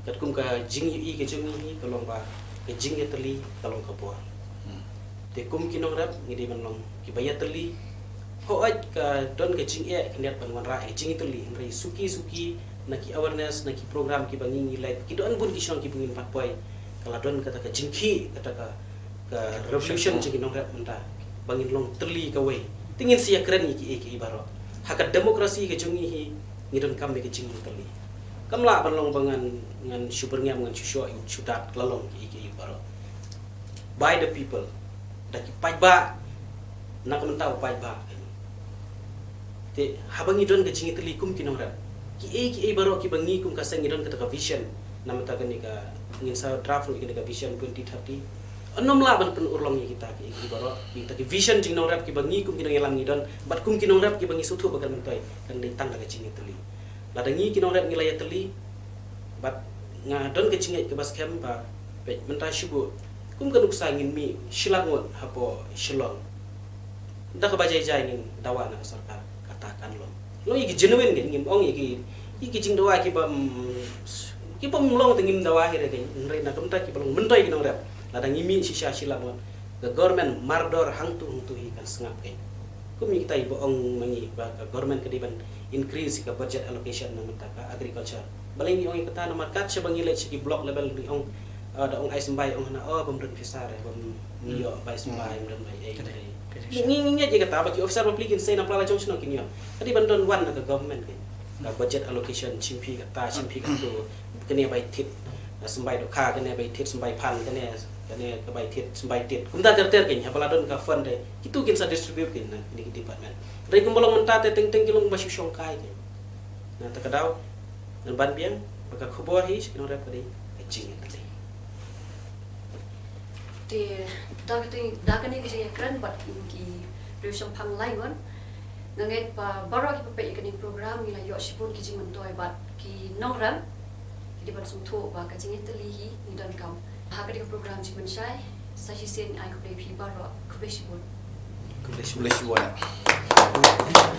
kat kum ka jing yu ke jungi hi kalong ba ka jing ya teli kalong ka buah. Te kum ki nongrap ngidi manlong ki bayat teli. Hoat ka don ke jing kendiat banwan ra jing itu li rai suki naki awareness naki program ki bangi live ki don bun ki shong ki bungin patpoi kala don kata ka jingki kata ka revolution jing nong rap menta bangin long terli ka we tingin sia keren ki ibaro hak demokrasi ke jungi hi ngidon kam ke jing terli kamla banlong bangan ngan super ngam ngan shusho shudat lalong ki ibaro by the people daki pajba nak mentau pajba te habang idon ke jingi telikum kinora ki baro ki bangi kum kasang idon kata vision namata kan ka ngin sa draft ni ka vision 2030 anom la ban pen urlong kita ki baro kita ki vision jing norap ki bangi kum kinong elang idon bat kum kinong rap ki bangi sutu bagan mentai kan ditang ka jingi teli ladangi kinong rap ngilaya teli bat ngadon ke jingi ke bas kem ba pe mentai shubu kum kanuk sangin mi shilangon hapo shilong dak bajai jai ngin dawana sarkar katakan lo iki genuine kan ngim ong iki jing dawa ki bam long tengim dawa hire kan nre na kamta ki balong mentoy ki nong rap ladang imi sisa sila mo the government mardor hangtu hi kan sengap kan kumi kita ibo ong mangi ba government kediban increase ka budget allocation na ka agriculture baling ong kata na markat sa bangile ki block level ni ong da ong ai sembay ong na bamrun fisare bam niyo bai sembay mrun bai nginginnya je kata bagi officer public say na pala junction kinyo kadi bandon wan na government kan budget allocation chimpi kata to kene bai tit sembay do kha kene bai tit sembay pan kene ka bai tit sembay tit kumta ter kan pala don ka fund de kitu kin sa distribute kin na ni department rei kumbolong menta te teng kilong bashi shongkai kan na ta kadau dan ban biang baka khobor hi kino rap kadi jing tadi te dakani ke saya keren bat ki resolution pang lain kan nganget pa baro ki papai kini program ni la yo sipun ki jing mentoi bat ki nongram ki ban sum tho ba ka jing telihi ni dan kam ha ka program jing menshai sa hi sen ai ko pi baro ko be sipun Bless you.